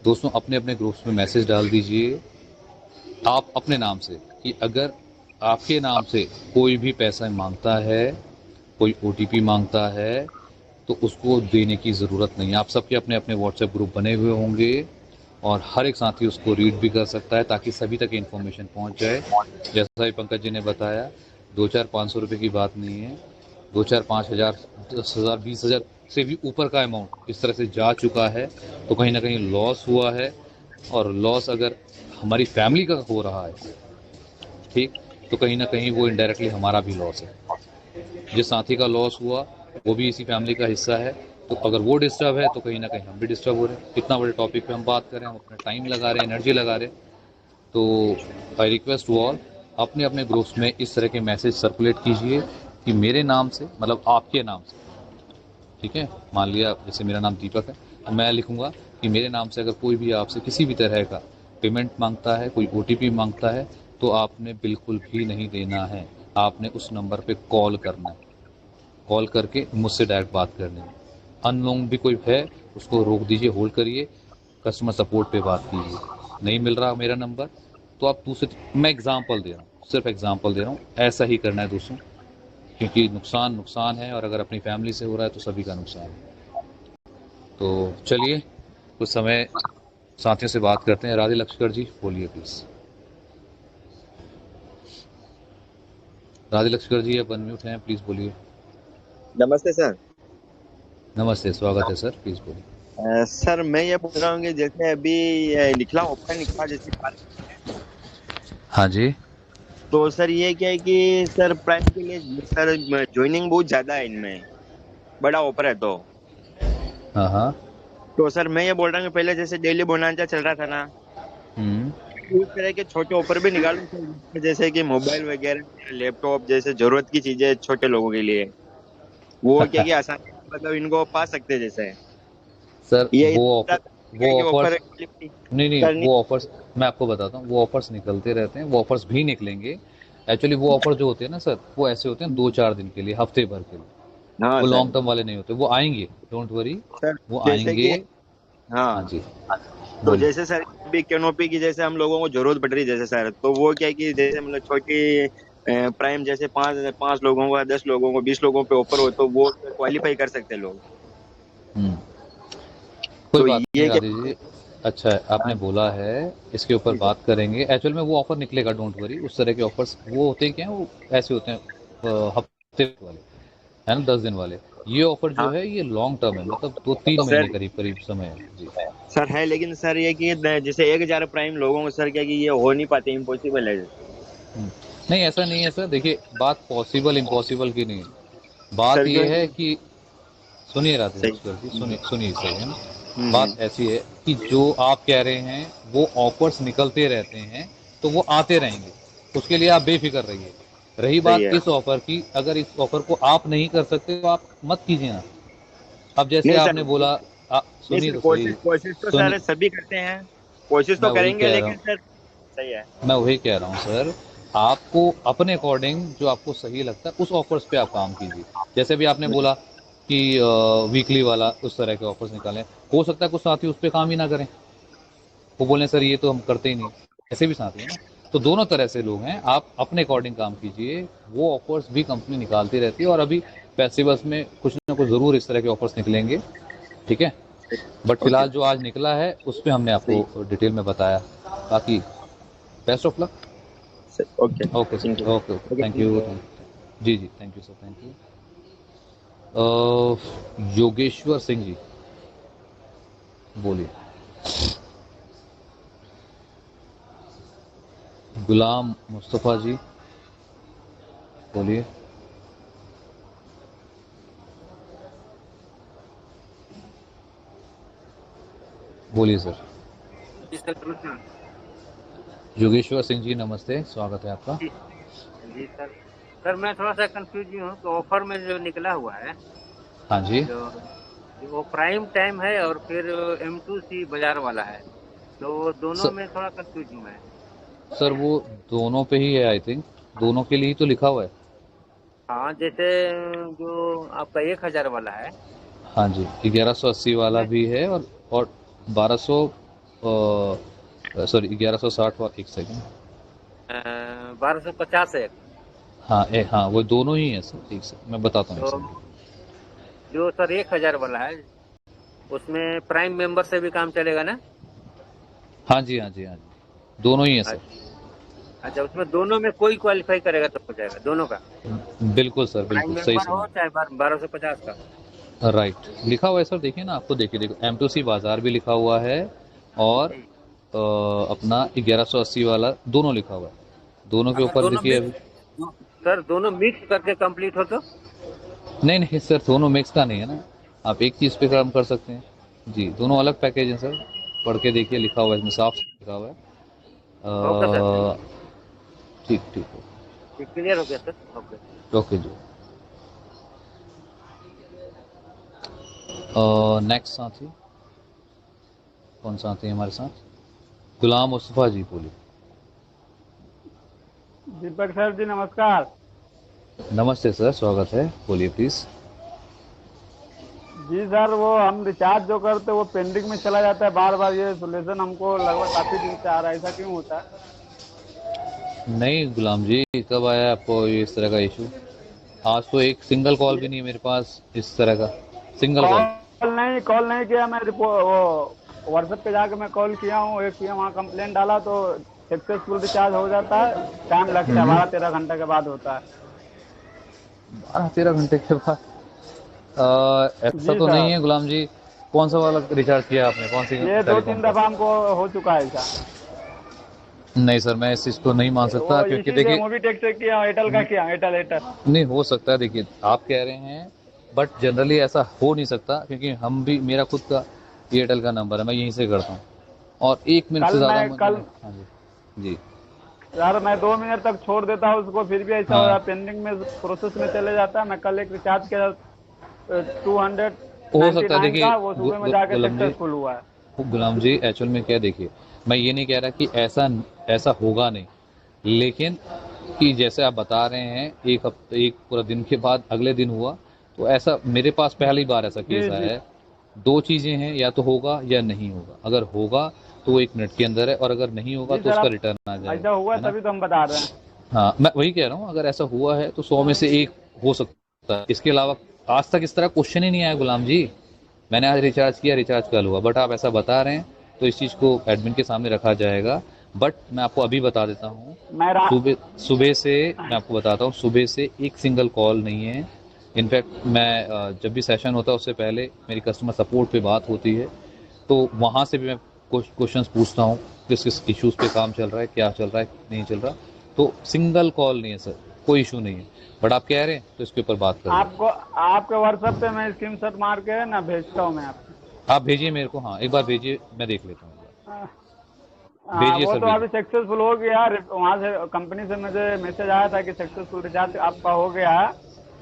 दोस्तों अपने अपने ग्रुप्स में मैसेज डाल दीजिए आप अपने नाम से कि अगर आपके नाम से कोई भी पैसा मांगता है, कोई ओटीपी मांगता है, तो उसको देने की ज़रूरत नहीं है। आप सबके अपने अपने व्हाट्सएप ग्रुप बने हुए होंगे और हर एक साथी उसको रीड भी कर सकता है ताकि सभी तक इन्फॉर्मेशन पहुंच जाए। जैसा ही पंकज जी ने बताया, 2-4-500 रुपये की बात नहीं है, 2-4-5 हज़ार, 10,000, 20,000 से भी ऊपर का अमाउंट इस तरह से जा चुका है, तो कहीं ना कहीं लॉस हुआ है। और लॉस अगर हमारी फैमिली का हो रहा है, ठीक, तो कहीं ना कहीं वो इनडायरेक्टली हमारा भी लॉस है। जिस साथी का लॉस हुआ वो भी इसी फैमिली का हिस्सा है, तो अगर वो डिस्टर्ब है तो कहीं ना कहीं हम भी डिस्टर्ब हो रहे हैं। इतना बड़े टॉपिक पे हम बात कर रहे हैं, हम अपना टाइम लगा रहे हैं, एनर्जी लगा रहे हैं। तो आई रिक्वेस्ट टू ऑल, अपने अपने ग्रुप्स में इस तरह के मैसेज सर्कुलेट कीजिए कि मेरे नाम से, मतलब आपके नाम से, ठीक है, मान लिया जैसे मेरा नाम दीपक है, तो मैं लिखूंगा कि मेरे नाम से अगर कोई भी आपसे किसी भी तरह का पेमेंट मांगता है, कोई ओटीपी मांगता है, तो आपने बिल्कुल भी नहीं देना है। आपने उस नंबर पे कॉल करना है, कॉल करके मुझसे डायरेक्ट बात करनी है। अननोन भी कोई है उसको रोक दीजिए, होल्ड करिए, कस्टमर सपोर्ट पे बात कीजिए। नहीं मिल रहा मेरा नंबर तो आप दूसरे, मैं एग्जांपल दे रहा हूँ, सिर्फ एग्जांपल दे रहा हूँ, ऐसा ही करना है दोस्तों। क्योंकि नुकसान नुकसान है और अगर अपनी फैमिली से हो रहा है तो सभी का नुकसान है। तो चलिए कुछ समय साथियों से बात करते हैं। राधे लक्ष्कर जी बोलिए प्लीज। राधे लक्ष्कर जी आप अनम्यूट हैं, प्लीज बोलिए। नमस्ते सर। नमस्ते, स्वागत है सर, प्लीज बोलिए। सर मैं ये पूछ रहा हूँ कि जैसे अभी निकला ओपन निकला जैसे हाँ जी। तो सर ये क्या है कि सर प्राइस के लिए सर ज्वाइनिंग बहुत ज्यादा है इनमें, बड़ा ऑफर है। हाँ हाँ। तो सर मैं ये बोल रहा हूँ कि पहले जैसे डेली बोनांजा चल रहा था ना, हम्म। उस तरह के छोटे ऑफर भी निकालो सर, जैसे कि मोबाइल वगैरह, लैपटॉप जैसे जरूरत की चीजें छोटे लोगों के लिए, वो क्या कि आसानी से मतलब इनको पा सकते हैं जैसे सर ये वो इस तरह ऑफर, का वो कि ऑफर ऑफर्स, नहीं नहीं, करनी। वो ऑफर्स, मैं आपको बताता हूँ, वो ऑफर्स निकलते रहते हैं, वो ऑफर्स भी निकलेंगे। एक्चुअली वो ऑफर जो होते हैं ना सर, वो ऐसे होते हैं 2-4 दिन के लिए, हफ्ते भर के लिए। हाँ वो सर। लॉन्ग टर्म वाले नहीं होते, वो आएंगे, डोंट वरी, सर वो जैसे आएंगे। कि हाँ हाँ, जी, तो बोलिए। जैसे सर अभी कैनोपी की जैसे हम लोगों को जरूरत पड़ रही है जैसे सर, तो वो क्या है कि जैसे मतलब छोटी प्राइम जैसे 5 लोगों का, 10 लोगों को, 20 लोगों पे ऑफर हो तो वो क्वालिफाई कर सकते हैं लोग। हम्म, कोई तो बात नहीं, ये निकाल क्या। दीजिए। अच्छा है, आपने हाँ बोला है, इसके ऊपर जी सर। बात करेंगे। एक्चुअल में वो ऑफर निकलेगा, डोंट वरी। उस तरह के ऑफर्स वो होते हैं क्या, वो ऐसे होते हैं हफ्ते वाले, है ना, 10 दिन वाले। ये ऑफर जो हाँ है ये लॉन्ग टर्म है, मतलब 2-3 महीने सर। करीब करीब समय है जी। सर है, लेकिन सर ये कि जैसे 1,000 प्राइम लोगों को सर क्या कि ये हो नहीं पाते, इम्पॉसिबल है। हम्म, नहीं ऐसा नहीं है सर, देखिए बात पॉसिबल इम्पॉसिबल की नहीं है। बात सर ये क्यों। है कि, सुनिए राधे सही। भास्कर जी, सुनिए सुनिए सही है ना। हम्म। बात ऐसी है कि जो आप कह रहे हैं वो ऑफर्स निकलते रहते हैं, तो वो आते रहेंगे, उसके लिए आप बेफिक्र रहिए। रही सही बात है। इस ऑफर की, अगर इस ऑफर को आप नहीं कर सकते तो आप मत कीजिए ना। अब जैसे नहीं सर, आपने बोला, नहीं सुनिए सर, तो सही, कोशिश कोशिश तो सुनिए, सर सभी करते हैं। कोशिश तो मैं वही करेंगे कह रहा हूँ, लेकिन सर। सही है। मैं वही कह रहा हूँ सर, आपको अपने अकॉर्डिंग जो आपको सही लगता है उस ऑफर्स पे आप काम कीजिए। जैसे भी आपने बोला कि वीकली वाला उस तरह के ऑफर्स निकालें, हो सकता है कुछ साथी उस पर काम ही ना करें, वो बोलें सर ये तो हम करते ही नहीं, ऐसे भी साथी हैं ना। तो दोनों तरह से लोग हैं, आप अपने अकॉर्डिंग काम कीजिए। वो ऑफर्स भी कंपनी निकालती रहती है, और अभी पैसिवस में कुछ ना कुछ ज़रूर इस तरह के ऑफर्स निकलेंगे, ठीक है। But okay. फिलहाल जो आज निकला है उस पर हमने सही। आपको डिटेल में बताया। बाकी बेस्ट ऑफ लक। सही। Okay okay thank sir, you. Okay okay, okay thank thank you, you. जी जी, thank you sir, thank you. Yogeshwar Singh ji, बोलिए। गुलाम मुस्तफ़ा जी, बोलिए। बोलिए सर। जी सर नमस्कार। योगेश्वर सिंह जी नमस्ते, स्वागत है आपका। जी जी सर। सर मैं थोड़ा सा कंफ्यूज हूँ, तो ऑफर में जो निकला हुआ है, हाँ जी। जो जो वो प्राइम टाइम है और फिर M2C बाजार वाला है, तो दोनों सर, में थोड़ा कंफ्यूज हूँ मैं। सर वो दोनों पे ही है, आई थिंक दोनों के लिए ही तो लिखा हुआ है। हाँ जैसे जो आपका 1,000 वाला है, हाँ जी, 1180 वाला उसमें भी है, और 1200, सॉरी 1160 वाला, एक सेकंड। 1250 है। हाँ हाँ, वो दोनों ही है सर, एक सेकंड मैं बताता हूँ, एक तो सेकंड। जो सर 1,000 वाला है, उसमें प्राइम मेंबर से भी काम चलेगा ना? हाँ जी हाँ जी हाँ जी, दोनों ही है सर। अच्छा। अच्छा, उसमें दोनों में कोई क्वालिफाई करेगा तो हो जाएगा दोनों का, बिल्कुल सर, प्राइम बिल्कुल सही मेंबर सुना। हो चाहे 1250 का। राइट, लिखा हुआ है सर, देखिए ना, आपको देखिए, देखो M2C बाजार भी लिखा हुआ है, और जी। अपना 1180 वाला दोनों लिखा हुआ है। दोनों के अगर ऊपर दोनों देखिए अभी। सर दोनों मिक्स करके कंप्लीट हो तो? नहीं नहीं सर, दोनों मिक्स का नहीं है ना, आप एक चीज़ पे काम कर सकते हैं। जी, दोनों अलग पैकेज हैं सर, पढ़ के देखिए, लिखा हुआ है इसमें, साफ लिखा हुआ है। ओके सर, थैंक ठीक ठीक यू, क्लियर हो गया सर। ओके। ओके जी। नेक्स्ट साथी, कौन साथी है हमारे साथ? गुलाम मुस्तफ़ा जी, बोलिए। दीपक सर जी नमस्कार। नमस्ते सर, स्वागत है, बोलिए प्लीज़। जी सर, वो हम रिचार्ज जो करते वो पेंडिंग में चला जाता है बार बार, ये सोल्यूशन हमको लगभग काफी दिन से आ रहा है, ऐसा क्यों होता है? नहीं गुलाम जी, कब आया आपको ये इस तरह का इशू? आज तो एक सिंगल कॉल भी ये नहीं है मेरे पास इस तरह का, सिंगल कॉल। कॉल नहीं किया मैं, वो व्हाट्सएप पे जाके मैं कॉल किया हूँ, एक किया वहाँ कंप्लेंट डाला तो सक्सेसफुल रिचार्ज हो जाता है, टाइम लगता है 12-13 घंटे के बाद होता है। 12-13 घंटे के बाद? ऐसा जी तो नहीं सर, है गुलाम जी। कौन सा वाला रिचार्ज किया आपने, कौन सी ये दो टेलीकॉम तीन पर? दफा हमको हो चुका है ऐसा। नहीं सर, मैं इस चीज़ को नहीं मान वो सकता, क्योंकि इसी से देखिए, मोबीटेक से किया, एयरटेल का किया, एयरटेल एयरटेल। नहीं हो सकता है, देखिए आप कह रहे हैं, बट जनरली ऐसा हो नहीं सकता, क्योंकि हम भी, मेरा खुद का एयरटेल का नंबर है, मैं यहीं से करता हूँ, और 1 मिनट से कल ज़्यादा मैं मैंने, कल हाँ जी जी, यार मैं 2 मिनट तक छोड़ देता हूँ उसको, फिर भी ऐसा हो रहा है, हाँ, पेंडिंग में प्रोसेस में चले जाता है। मैं कल एक रिचार्ज किया टू हंड्रेड हो नाइन्टी सकता है, नाइन देखिए का, वो सुबह में जाके गुलाम जी, सक्सेसफुल हुआ है। गुलाम जी एक्चुअल में क्या है, देखिए मैं ये नहीं कह रहा कि ऐसा होगा नहीं, लेकिन कि जैसे आप बता रहे हैं एक हफ्ते, एक पूरा दिन के बाद अगले दिन हुआ, तो ऐसा मेरे पास पहली बार ऐसा केस जी आया जी है। दो चीज़ें हैं, या तो होगा या नहीं होगा। अगर होगा तो वो 1 मिनट के अंदर है, और अगर नहीं होगा जी तो सर, उसका आप रिटर्न आ ऐसा जाएगा, हुआ है ना। तभी तो हम बता रहे हैं। हाँ, मैं वही कह रहा हूँ, अगर ऐसा हुआ है तो 100 में से एक हो सकता है। इसके अलावा आज तक इस तरह क्वेश्चन ही नहीं आया गुलाम जी। मैंने आज रिचार्ज किया, रिचार्ज कल हुआ, बट आप ऐसा बता रहे हैं, तो इस चीज़ को एडमिन के सामने रखा जाएगा। बट मैं आपको अभी बता देता हूँ, मैं रा सुबह सुबह से मैं आपको बताता हूँ, सुबह से एक सिंगल कॉल नहीं है। इनफैक्ट मैं जब भी सेशन होता है उससे पहले मेरी कस्टमर सपोर्ट पे बात होती है, तो वहाँ से भी मैं क्वेश्चंस पूछता हूँ, किस किस इश्यूज़ पे काम चल रहा है, क्या चल रहा है, नहीं चल रहा। तो सिंगल कॉल नहीं है सर, कोई इशू नहीं है। बट आप कह रहे हैं तो इसके ऊपर बात कर लें। आपको आपके व्हाट्सएप पे मैं स्क्रीनशॉट मार के ना भेजता हूँ मैं आपको। आप भेजिए मेरे को, हाँ एक बार भेजिए, मैं देख लेता हूँ एक बार। हाँ, भेजिए वो सर, तो भेजिए। अभी सक्सेसफुल हो गया। वहाँ से कंपनी से मुझे मैसेज आया था कि सक्सेसफुल रिचार्ज आपका हो गया है।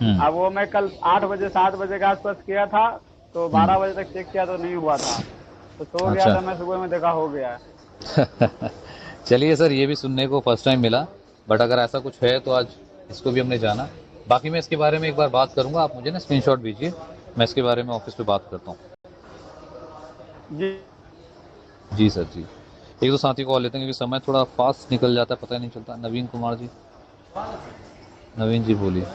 हम्म। अब वो मैं कल 8 बजे 7 बजे के आसपास किया था, तो 12 बजे तक चेक किया तो नहीं हुआ था, तो सो गया अच्छा। था मैं, सुबह में देखा हो गया है। चलिए सर, ये भी सुनने को फर्स्ट टाइम मिला, बट अगर ऐसा कुछ है तो आज इसको भी हमने जाना। बाकी मैं इसके बारे में एक बार बात करूंगा, आप मुझे ना स्क्रीनशॉट भेजिए, मैं इसके बारे में ऑफिस पे बात करता हूँ। जी जी सर, जी। एक दो साथी कॉल लेते हैं क्योंकि समय थोड़ा फास्ट निकल जाता है, पता ही नहीं चलता। नवीन कुमार जी, नवीन जी बोलिए।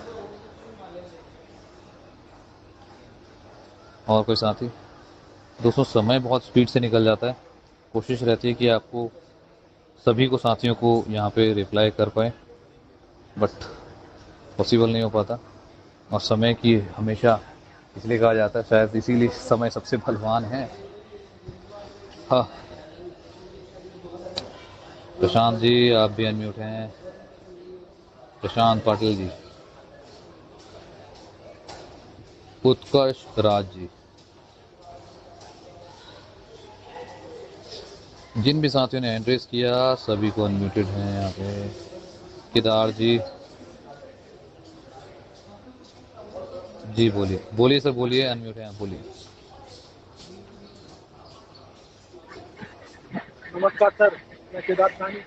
और कोई साथी? दोस्तों, समय बहुत स्पीड से निकल जाता है, कोशिश रहती है कि आपको सभी को, साथियों को यहाँ पे रिप्लाई कर पाए, बट पॉसिबल नहीं हो पाता। और समय की हमेशा इसलिए कहा जाता है, शायद इसीलिए समय सबसे बलवान है। हाँ, प्रशांत जी आप भी अनम्यूट हैं। प्रशांत पाटिल जी, उत्कर्ष राज जी, जिन भी साथियों ने एंट्रेस किया सभी को अनम्यूटेड हैं यहाँ पे। केदार जी, जी बोलिए, बोलिए सर, बोलिए, अनम्यूट हैं आप, बोलिए। नमस्कार सर, मैं केदार खानी।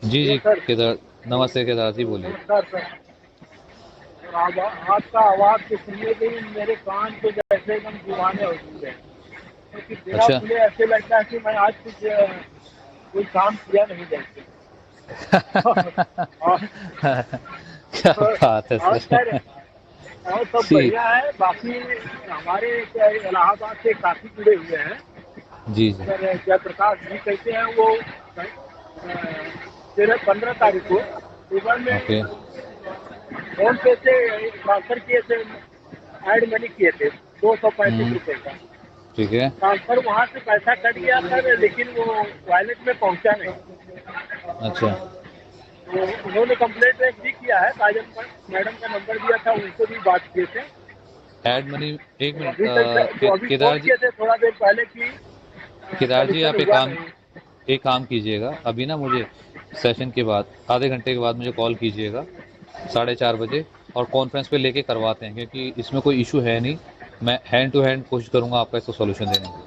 जी हेलो जी सर। केदार, नमस्ते केदार जी, बोलिए। नमस्कार सर। और आपका आवाज़ तो सुनने के ही मेरे कान तो जैसे एकदम दीवाने हो चुके हैं, क्योंकि बिना अच्छा। सुने ऐसे लगता है कि मैं आज कुछ कोई काम किया नहीं जैसे। और क्या बात है और सर। सर, और सब जी बढ़िया है। बाकी हमारे इलाहाबाद से काफ़ी जुड़े हुए हैं जी जी। सर। जयप्रकाश जी कहते हैं वो 15 तारीख को सुबह में ओके। फोन पे से ट्रांसफर किए थे, ऐड मनी किए थे 235 हम्म, रुपये का ठीक है। ट्रांसफर। वहाँ से पैसा कट गया सर, लेकिन वो वॉलेट में पहुँचा नहीं। अच्छा। तो उन्होंने कंप्लेंट भी किया है, काजल मैडम का नंबर दिया था, उनको भी बात किए थे। ऐड मनी, एक तो मिनट, अभी तक तो अभी फोन केदार जी, किए थे थोड़ा देर पहले की केदार जी आप सोल्यूशन हुआ नहीं। एक काम कीजिएगा, अभी ना मुझे सेशन के बाद आधे घंटे के बाद मुझे कॉल कीजिएगा 4:30 बजे, और कॉन्फ्रेंस पे लेके करवाते हैं, क्योंकि इसमें कोई इशू है नहीं। मैं हैंड टू हैंड कोशिश करूंगा आपका इसको सॉल्यूशन देने की।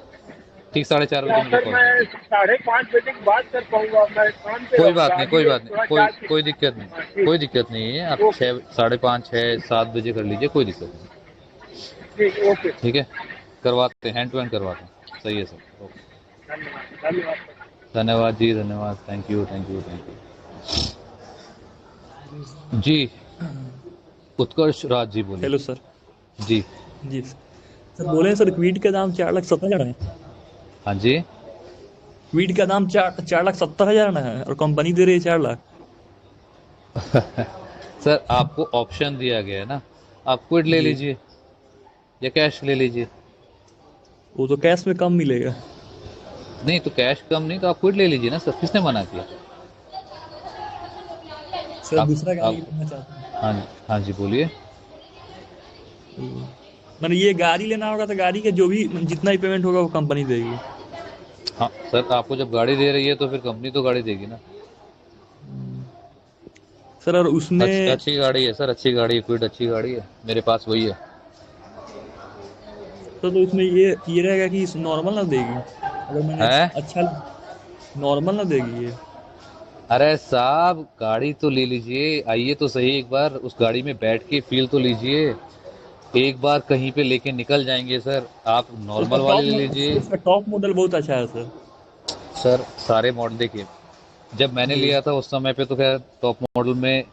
ठीक, 4:30 बजे या मुझे सर कॉल मैं कीजिए। 5:30 बजे की बात कर पाऊंगा, मैं काम पे कोई रहूंगा बात नहीं, अभी, कोई बात नहीं, थोड़ा कोई चार्ज। कोई दिक्कत नहीं, हाँ, ठीक। कोई दिक्कत नहीं है। आप ओके। 6, 5:30, 6, 7 बजे कर लीजिए, कोई दिक्कत नहीं। ठीक, ओके। ठीक है, करवाते हैं, हैंड टू हैंड करवाते हैं। सही है सर, ओके। धन्यवाद धन्यवाद सर। धन्यवाद जी, धन्यवाद, thank you, thank you, thank you जी। उत्कर्ष राज जी बोलिए। Hello sir. जी। जी सर, बोले हैं सर, क्वीट का दाम 4,70,000 है। हाँ जी। क्वीट का दाम 4,70,000 ना है, और कंपनी दे रही है 4 लाख। सर आपको ऑप्शन दिया गया है ना, आप क्विड ले जी, लीजिए या कैश ले लीजिए। वो तो कैश में कम मिलेगा। नहीं तो कैश कम नहीं तो आप क्विड ले लीजिए ना सर, किसने मना किया? सर आप दूसरा गाड़ी आप लेना चाहते हैं। हाँ, हाँ जी बोलिए। मैंने ये गाड़ी लेना होगा तो गाड़ी के जो भी जितना ही पेमेंट होगा वो कंपनी देगी। हाँ सर, आपको जब गाड़ी दे रही है तो फिर कंपनी तो गाड़ी देगी ना। सर और उसमें अच्छी गाड़ी है सर, अच्छी गाड़ी है, क्विड अच्छी गाड़ी है, मेरे पास वही है। तो उसमें ये रहेगा कि नॉर्मल ना देगी। अगर मैंने है अच्छा नॉर्मल ना देगी ये? अरे साहब गाड़ी तो ले लीजिए, आइए तो सही एक बार उस गाड़ी में बैठ के फील तो लीजिए। एक बार कहीं पे लेके निकल जाएंगे सर, आप उसका नॉर्मल वाले टॉप ले लीजिए। उसका टॉप मॉडल बहुत अच्छा है सर। सर सारे मॉडल देखिए, जब मैंने जी लिया था उस समय पे तो खैर टॉप मॉडल में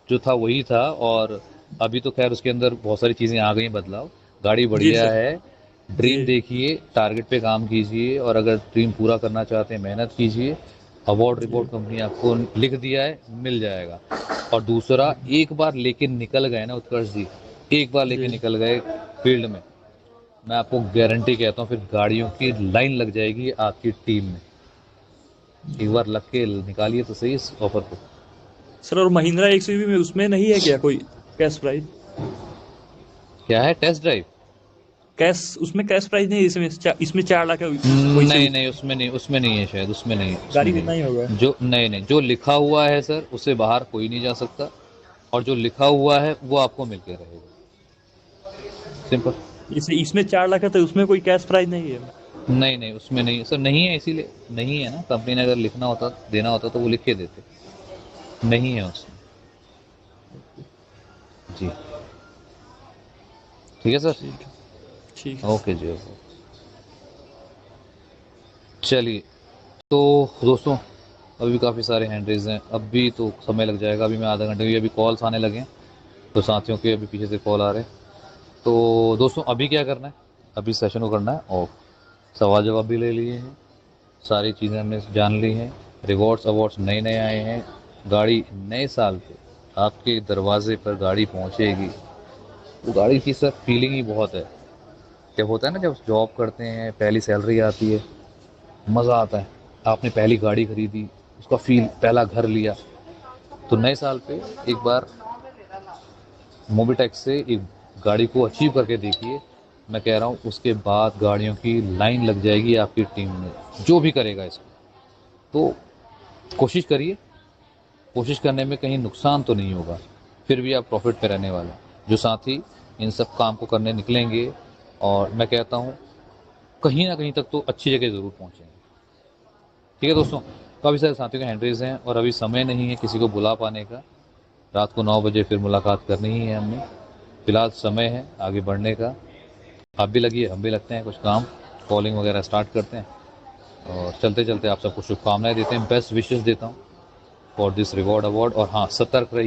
जो था वही था, और अभी तो खैर उसके अंदर बहुत सारी चीज़ें आ गई बदलाव। गाड़ी जी बढ़िया सर। है, जी ड्रीम देखिए, टारगेट पे काम कीजिए, और अगर ड्रीम पूरा करना चाहते हैं मेहनत कीजिए। अवार्ड जी रिपोर्ट कंपनी आपको लिख दिया है, मिल जाएगा। और दूसरा, एक बार लेके निकल गए ना उत्कर्ष जी, एक बार लेके जी निकल गए फील्ड में, मैं आपको गारंटी कहता हूँ फिर गाड़ियों की लाइन लग जाएगी आपकी टीम में। एक बार लग के निकालिए तो सही इस ऑफर को। सर। और महिंद्रा एक्सयूवी में उसमें नहीं है क्या कोई कैश प्राइस? क्या है, टेस्ट ड्राइव? कैश उसमें कैश प्राइस नहीं है, इसमें 4 लाख है वैसे नहीं नहीं, उसमें नहीं है शायद, उसमें नहीं, उसमें गाड़ी में नहीं। नहीं होगा। जो नहीं नहीं, जो लिखा हुआ है सर उससे बाहर कोई नहीं जा सकता, और जो लिखा हुआ है वो आपको मिल के रहेगा, सिंपल। इसे इसमें 4 लाख है तो उसमें कोई कैश प्राइस नहीं है? नहीं नहीं, उसमें नहीं सर, नहीं है इसीलिए नहीं है ना, कंपनी ने अगर लिखना होता देना होता तो वो लिख के देते, नहीं है उसमें। जी ठीक है सर। ठीक है। ठीक है। ओके जी, ओके। चलिए, तो दोस्तों अभी काफ़ी सारे हैंड रेज हैं, अब भी तो समय लग जाएगा, अभी मैं आधा घंटे में, अभी कॉल्स आने लगे हैं तो साथियों के अभी पीछे से कॉल आ रहे हैं। तो दोस्तों अभी क्या करना है, अभी सेशन को करना है, और सवाल जवाब भी ले लिए हैं, सारी चीज़ें हमने जान ली हैं, रिवॉर्ड्स अवार्ड्स नए नए आए हैं, गाड़ी नए साल पे आपके दरवाजे पर गाड़ी पहुंचेगी। तो गाड़ी की सर फीलिंग ही बहुत है। जब होता है ना, जब जॉब करते हैं पहली सैलरी आती है, मज़ा आता है, आपने पहली गाड़ी खरीदी, उसका फील, पहला घर लिया। तो नए साल पे एक बार मोबिटेक्स से एक गाड़ी को अचीव करके देखिए, मैं कह रहा हूँ उसके बाद गाड़ियों की लाइन लग जाएगी आपकी टीम में, जो भी करेगा इसको। तो कोशिश करिए, कोशिश करने में कहीं नुकसान तो नहीं होगा, फिर भी आप प्रॉफिट पे रहने वाले हैं। जो साथी इन सब काम को करने निकलेंगे, और मैं कहता हूँ कहीं ना कहीं तक तो अच्छी जगह ज़रूर पहुँचेंगे। ठीक है दोस्तों, काफ़ी सारे साथियों के हैंड रेज हैं, और अभी समय नहीं है किसी को बुला पाने का, रात को 9 बजे फिर मुलाकात करनी ही है हमने। फिलहाल समय है आगे बढ़ने का, आप भी लगिए, हम भी लगते हैं कुछ काम, कॉलिंग वगैरह स्टार्ट करते हैं, और चलते चलते आप सबको शुभकामनाएं देते हैं, बेस्ट विशेस देता हूँ फॉर दिस रिवॉर्ड अवार्ड। और हाँ, सतर्क रहिए।